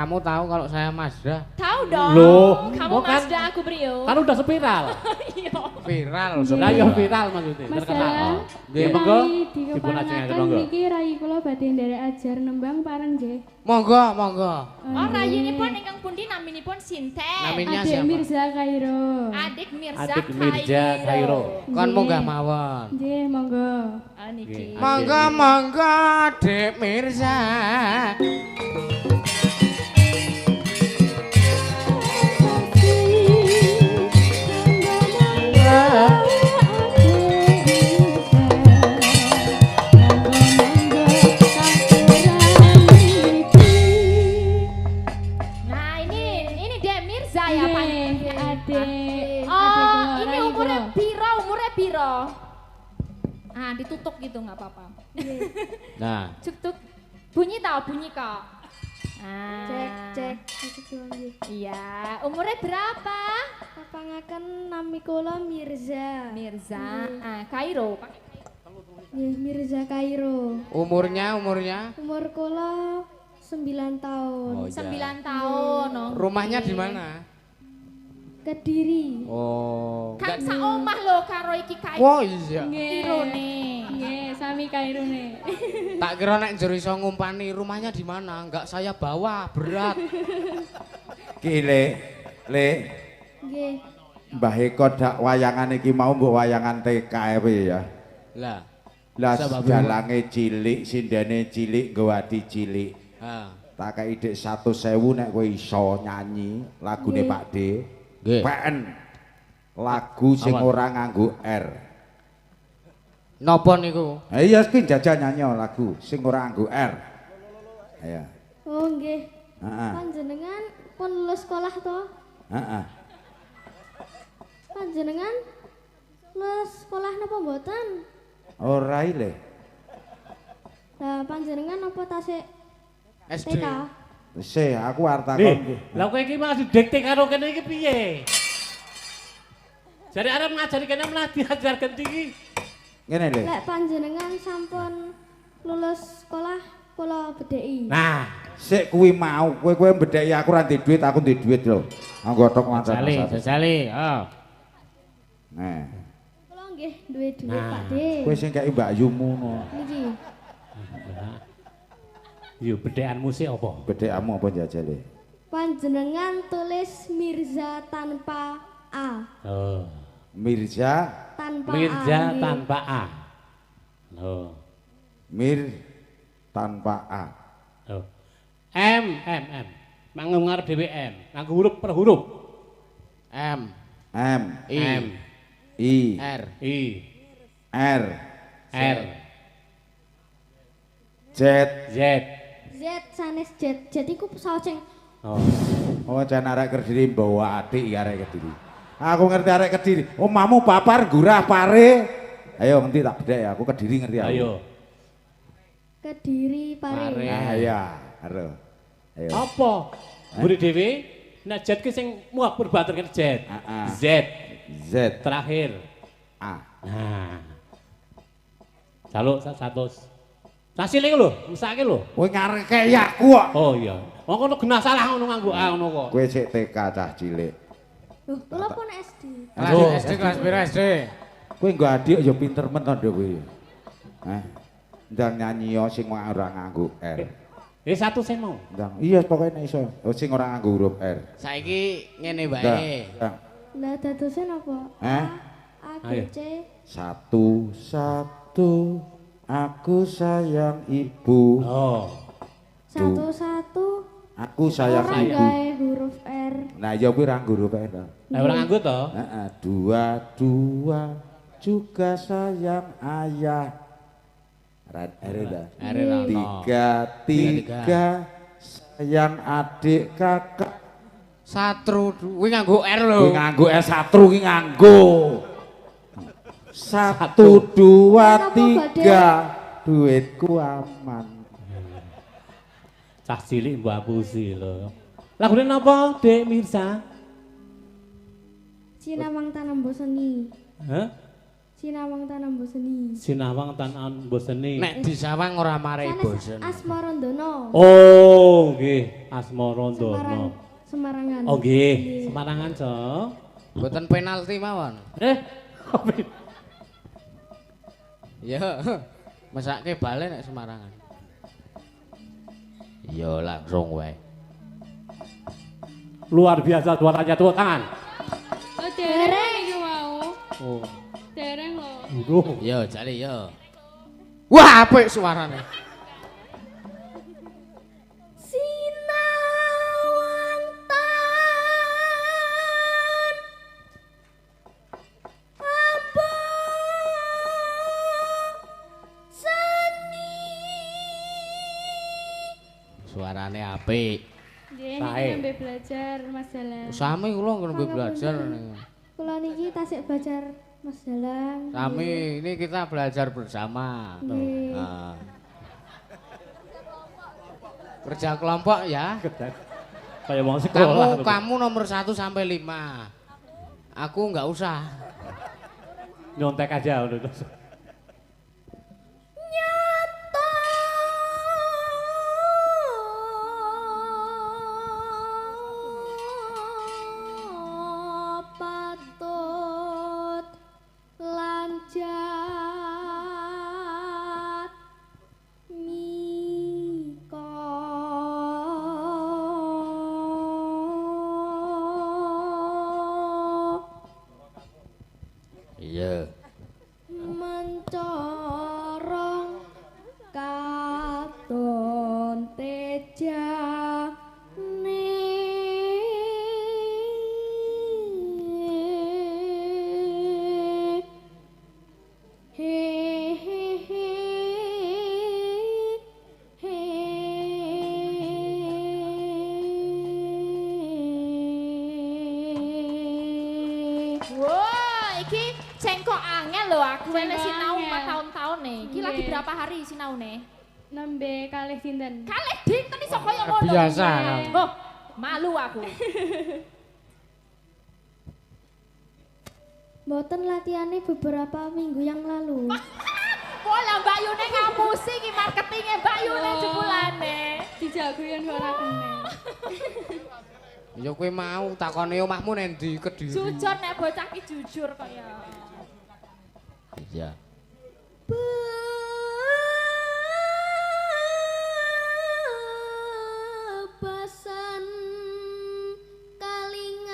Kamu tahu kalau saya Mazda? Tahu dong. Loh, kamu Mazda, aku Brio. Kan udah spiral. Iya. Viral Lah ya viral maksudnya. Terkenal. Nggih monggo. Dipun ajengaken monggo. Niki rayi kula badhe nderek ajar nembang pareng nggih. Monggo, monggo. Oh, rayinipun ingkang pundi naminipun sinten? Namanya Adik siapa? Mirza Kairo. Adik Mirza Kairo. Kon munggah mawon. Nggih, monggo. Ah niki. Monggo, monggo Adik Mirza. Nah ini Dek Mirza ya Pak. Adik. Oh ini umurnya piro? Ah ditutup gitu nggak apa-apa. Nah. Cuk bunyi kok. Ah. Cek. Iya, umurnya berapa? Kapangaken nami kula Mirza. Ah, Kairo. Nggih, Mirza Kairo. Umurnya? Umur kula 9 tahun. Oh, 9 tahun. Oh. Rumahnya di mana? Kediri. Oh. Kan saomah lho karo iki Kairo. Wah iya. Irone. Nggih, sami Kairone. Tak kira nek njero iso ngumpani rumahnya di mana? Enggak saya bawa, berat. Ki Le. Nggih. Mbah Eko dak wayangan iki mau mbok wayangan TKP ya. Lah. Lah jalange cilik, sindene cilik, ngwadi cilik. Heeh. Tak kei dik 100.000 nek kowe iso nyanyi lagune Pak D. Nggih. PN. Lagu sing ora nganggo R. Napa niku? Ha iya iki jajal nyanyi lagu sing ora nganggo R. Ayo. Oh nggih. Heeh. Panjenengan pun lulus sekolah to? Heeh. Panjenengan lulus sekolah napa mboten? Ora ile. Lah panjenengan apa tasik SD. TK? Se, aku arep takon. Lah kowe iki malah didikte karo kene iki piye? Jadi arep ngajari kene malah diajar genti iki. Ngene lho. Lek panjenengan sampun lulus sekolah kula bedheki. Nah, Sik kuwi mau, kowe mbedheki aku ora ndek dhuwit, aku ndek dhuwit lho. Anggo tok mancan. Jajali. Oh. Nah, Kula nggih duwe dhuwit Nah. Pak D. kowe sing kei Mbak Yumu no. Niki. yo bedhekanmu sih apa? Bedhekmu apa jajale? Panjenengan tulis Mirza tanpa A. Oh. Mirza, Tanpa Mirza A. nggih. tanpa A. Oh. Mir tanpa A. Oh. M. Manggung ngarep dhewe M. Nganggo huruf per huruf. M. M, I. M. I, R. I. R, R. Z. Z. Z sanes Z. Jadi ku pesawat sing Oh. Oh, jan arek Kediri bawa adik ya arek Kediri. Aku ngerti arek Kediri. Omamu papar gurah pare. Ayo ngerti tak bedhek ya, aku Kediri ngerti aku. Ayo. Kediri Pare. Pare. Nah, ya, ayo. Ayo. Apa? Buri dhewe nek Z ki sing muak berbatur kan Z. Z. Z, Terakhir. A. Nah. Jaluk 100. Hasilnya lho, mesake lho. Kowe ngareke aku kok. Oh iya. Wong kono genah salah ngono nganggo A ngono kok. Kowe sik TK cah cilik. Loh, kula pun SD. Kelas SD kelas piro SD? Kowe nggo adik ya pinter men to kowe. Ndang nyanyi yo sing ora nganggo R. Satu saya mau. Ndang iya pokoknya iso. Oh sing ora nganggo huruf R. Saiki ngene Ndang, bae. ndang. Lah dadosen apa? A, B, Ayo. C. Satu-satu aku sayang ibu. Oh. Satu-satu. Aku sayang Orang ibu. gawe huruf R. Nah ya kuwi ra nganggo huruf R. to. Lah ora nganggo to? Heeh, dua-dua juga sayang ayah. R ta. R ra ono. Tiga sayang adik kakak. Satru kuwi nganggo R lho. Kuwi nganggo S1 kuwi nganggo. 1 2 3 duitku aman. Cah cilik mbok apusi lho. Lagune napa, Dek Mirza? Sinawang tanam boseni. Hah? Sinawang tanam boseni. Sinawang tanan boseni. Nek disawang ora marai bosen. Asmarandono. Oh, nggih, Asmarandono. Semarangan. Oh nggih, Semarangan, Cok. Mboten penalti mawon. Ya, mesake bale nek Semarangan. Ya langsung wae. Luar biasa suaranya, tepuk tangan. Oh, dereng iki mau. Oh. Dereng lho. Duh. Yo jali yo. Wah, apik suarane. Sinawang tan apa seni. Suarane apik. Nggih, Sae. niki nembe belajar Mas Dalang. Sami kula ngembe belajar. Kula niki tasik belajar Mas Dalang. Sami ini kita belajar bersama. Nggih. Nah. Kerja kelompok ya. Kayak mau sekolah. Kamu nomor 1 sampai 5. Aku nggak usah. Nyontek aja udah. Nyata patut lanjat mika Iya. kok angel lho aku Sing wene kok sinau angel. 4 tahun nih. Iki lagi Nggih. berapa hari sinaune? Nembe kalih dinten. Kalih dinten iso kaya ngono. biasa. Oh, malu aku. Mboten latihane beberapa minggu yang lalu. Pola Mbak Yune ngapusi iki marketinge Mbak Yune jebulane. Dijago yen ora keneng. Ya kowe mau takone omahmu nendi Kediri. Jujur nek bocah ki jujur kaya. Iya. Bebasan kalingan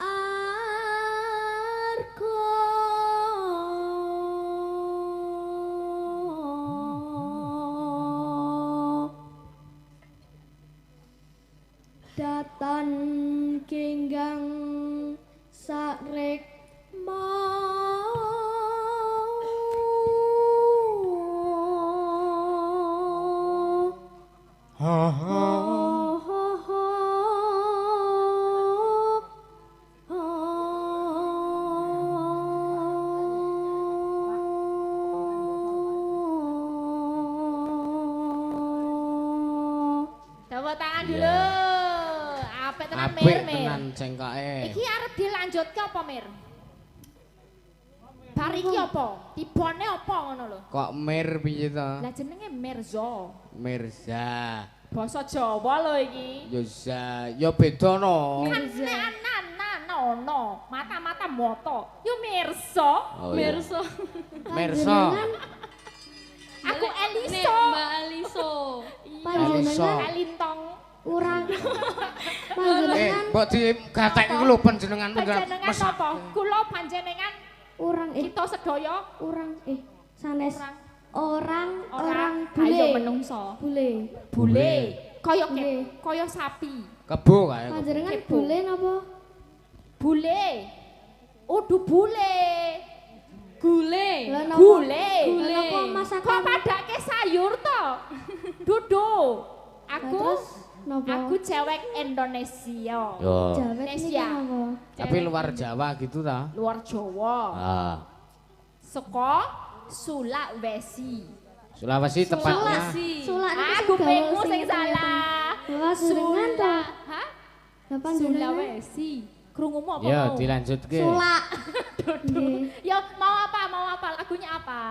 argo datan kenggang sarek Tepuk tangan dulu. Apik tenan Apik Mir, Mir. tenan cengkake. Iki arep dilanjutke apa Mir? Bar iki apa? Tibone apa ngono lho? Kok Mir piye to? Lah jenenge Mirza. Mirza. Basa Jawa lho iki. Ya za, ya beda no. Kan nono, mata-mata moto. Yo Mirza. Oh, iya. Mirsa. Mirsa. Aku Nek Eliso. Mbak Aliso. Panjenengan Elintong. Urang. Mbok digatek iku lho panjenengan Panjenengan mesak. apa? Kula panjenengan Urang kita sedaya urang sanes Orang. orang Ayo bule. menungso. Bule. Bule. Kaya Bule. kaya sapi. Kebo kae. Panjenengan Kepo. bule napa? Bule. Udu bule. Gule. Lah napa? Gule. Gule. Napa Kok masakan? padake sayur to? Dudu. Aku Terus napa? aku cewek Indonesia. Yo. Jawet niki Indonesia. napa? Tapi luar Jawa gitu ta? Luar Jawa. Ah. Seko Sulawesi. Sulawesi tepatnya. Sulak niki Aku sing pengu gawe sing salah. Wah, jenengan to. Hah? Lah panjenengan Sulawesi. Krungumu apa Ya mau? dilanjutke. sulak. Nggih. Ya mau apa? Mau apa? Lagunya apa?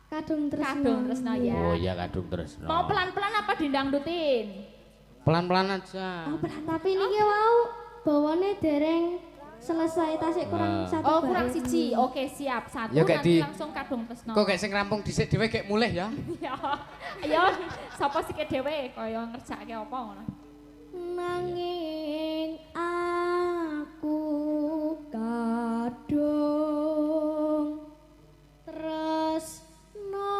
Kadung Tresno. Kadung Tresno ya. Oh iya kadung terus. Mau pelan-pelan apa dindangdutin? Pelan-pelan aja. Oh, tapi niki wau bawane dereng selesai tasik kurang satu Oh, kurang baris. siji. Oke, siap. Satu Ya, kayak nanti di- langsung Kadung Tresno. Kok kayak sing rampung dhisik dhewe kayak mulih ya? Ya. Ayo, sapa sih dhewe kaya ngerjakake apa ngono. Nanging aku kadung tresno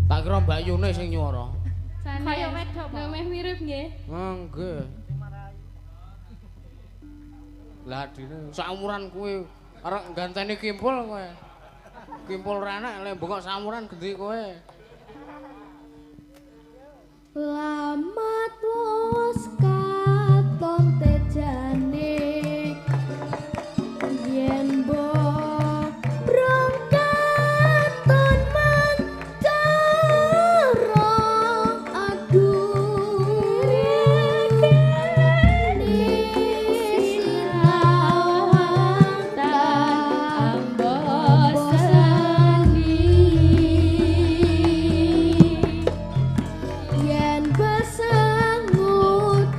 Tak kira Mbak Yune sing nyuara. Kaya wedok, Pak. Meh mirip nggih. Nggih. Lah dine saumuran kowe arek ganteni kimpul kowe. Kimpul renek lek mbok saumuran gendhi kowe. Lamat wos katon tejane yen mbok brongkaton mancara aduh nisrawang tak bosan yen besangut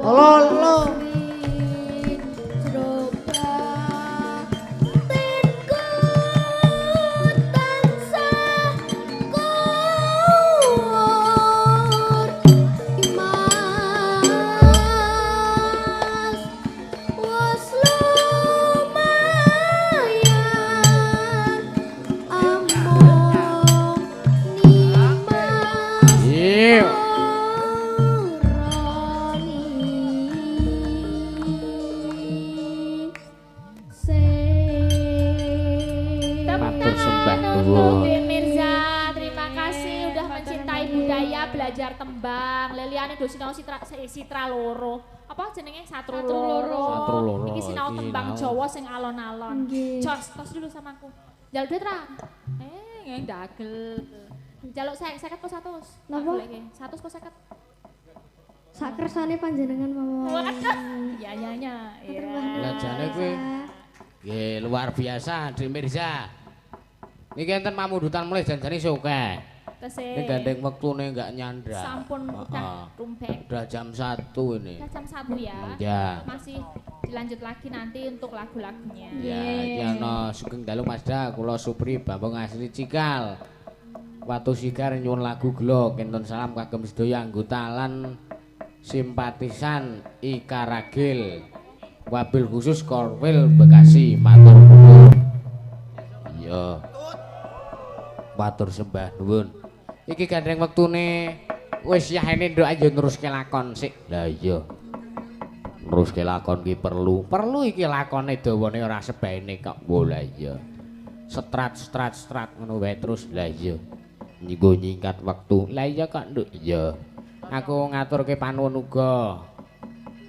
Lolo. Belajar tembang, leliane do sinau sitra loro. Apa jenenge satru loro. Iki sinau tembang Jawa sing alon-alon. Jos, tos dulu sama aku. Jaluk duit ra? Ndagel. Jaluk 50 po 100. Napa? 100 po 50. Sak kersane panjenengan mawon. Ya. Belajane kuwi nggih luar biasa, Dik Mirza. Niki enten pamundutan mulih janjane sokeh. Ini gandeng waktune enggak nyandra. Sampun udah rumpek. Udah jam 1 ini. Udah jam 1 ya. Ya. Masih dilanjut lagi nanti untuk lagu-lagunya. Ya, iki ana Sugeng Dalu Masda, kula Supri Bambang Asri Cikal. Watu Sigar nyuwun lagu gelo kenten salam kagem sedaya anggota lan simpatisan Ika Ragil. Wabil khusus Korwil Bekasi matur nuwun. Iya. Matur sembah nuwun. Iki gandeng wektune wis yahene nduk ayo neruske lakon sik. Lah iya. Neruske lakon ki perlu iki lakone dawane ora sebene kok. Wo lah iya. Strat ngono wae terus. Lah iya. Nyinggo nyingkat wektu. Lah iya kok nduk. Iya. Aku ngaturke panuwun uga.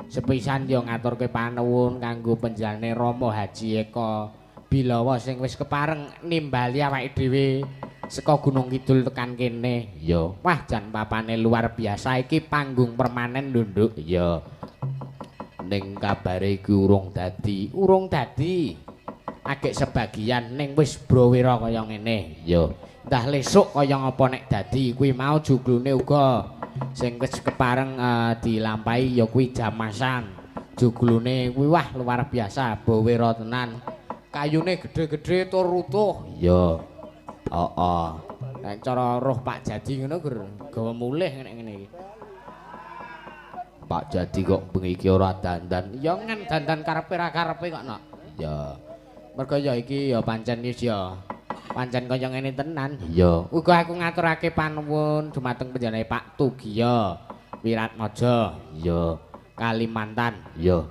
Sepisan yo ngaturke panuwun kanggo panjenengane Rama Haji Eka Bilawa sing wis kepareng nimbali awake dhewe saka Gunung Kidul tekan kene. Ya, wah jan papane luar biasa iki panggung permanen lho, Nduk. Ya. Ning kabare iki urung dadi. Agek sebagian ning wis browira kaya ngene. Ya. Entah lesuk kaya ngapa nek dadi kuwi mau juglune uga sing wis kepareng dilampahi ya kuwi jamasan. Juglune kuwi wah luar biasa, browira tenan. Kayune gedhe-gedhe tur utuh. Ya. Nek cara roh Pak Jadi ngono gur gawa mulih ngene iki. Pak Jadi kok bengi iki ora dandan. Ya ngen dandan karepe ra karepe kok nok. Ya. Mergo ya iki ya pancen wis ya. Pancen kaya ngene tenan. Ya. Uga aku ngaturake panuwun dumateng panjenengane Pak Tugiya Wiratmaja. Ya. Kalimantan. Ya.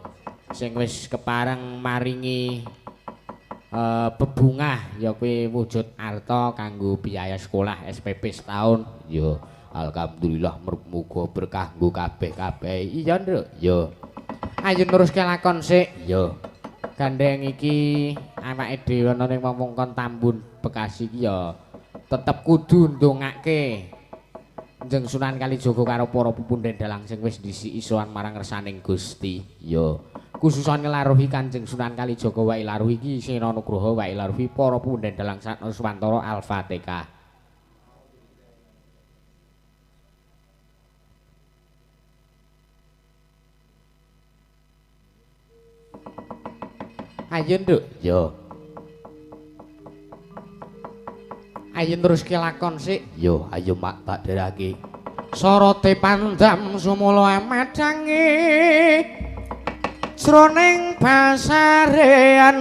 Sing wis kepareng maringi bebungah ya kuwi wujud arta kanggo biaya sekolah SPP setahun. Ya alhamdulillah muga berkah nggo kabeh-kabeh. Iya, Nduk. Ya. Ayo neruske lakon sik. Ya. Gandeng iki awake dhewe ana ning wewengkon Tambun Bekasi iki ya tetep kudu ndongake Njeng Sunan Kalijaga karo para pepundhen dalang sing wis disiki sowan marang ngersaning Gusti. Ya. Khususane laruhi Kanjeng Sunan Kalijaga wa ilaruhi iki Sena Nugroho wa ilaruhi para pundhen dalang Nuswantara Al-Fatihah. Ayo Nduk. Ya. Ayo teruske lakon sik. Yo, ayo mak tak derake. Sorote pandam sumula madangi jroning pasarean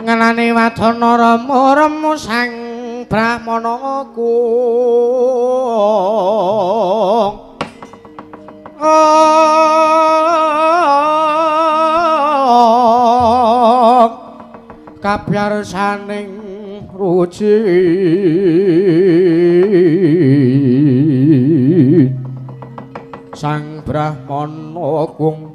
ngenani wadana rama sang brahmana kung kabyarsaning ruci sang brahmana kung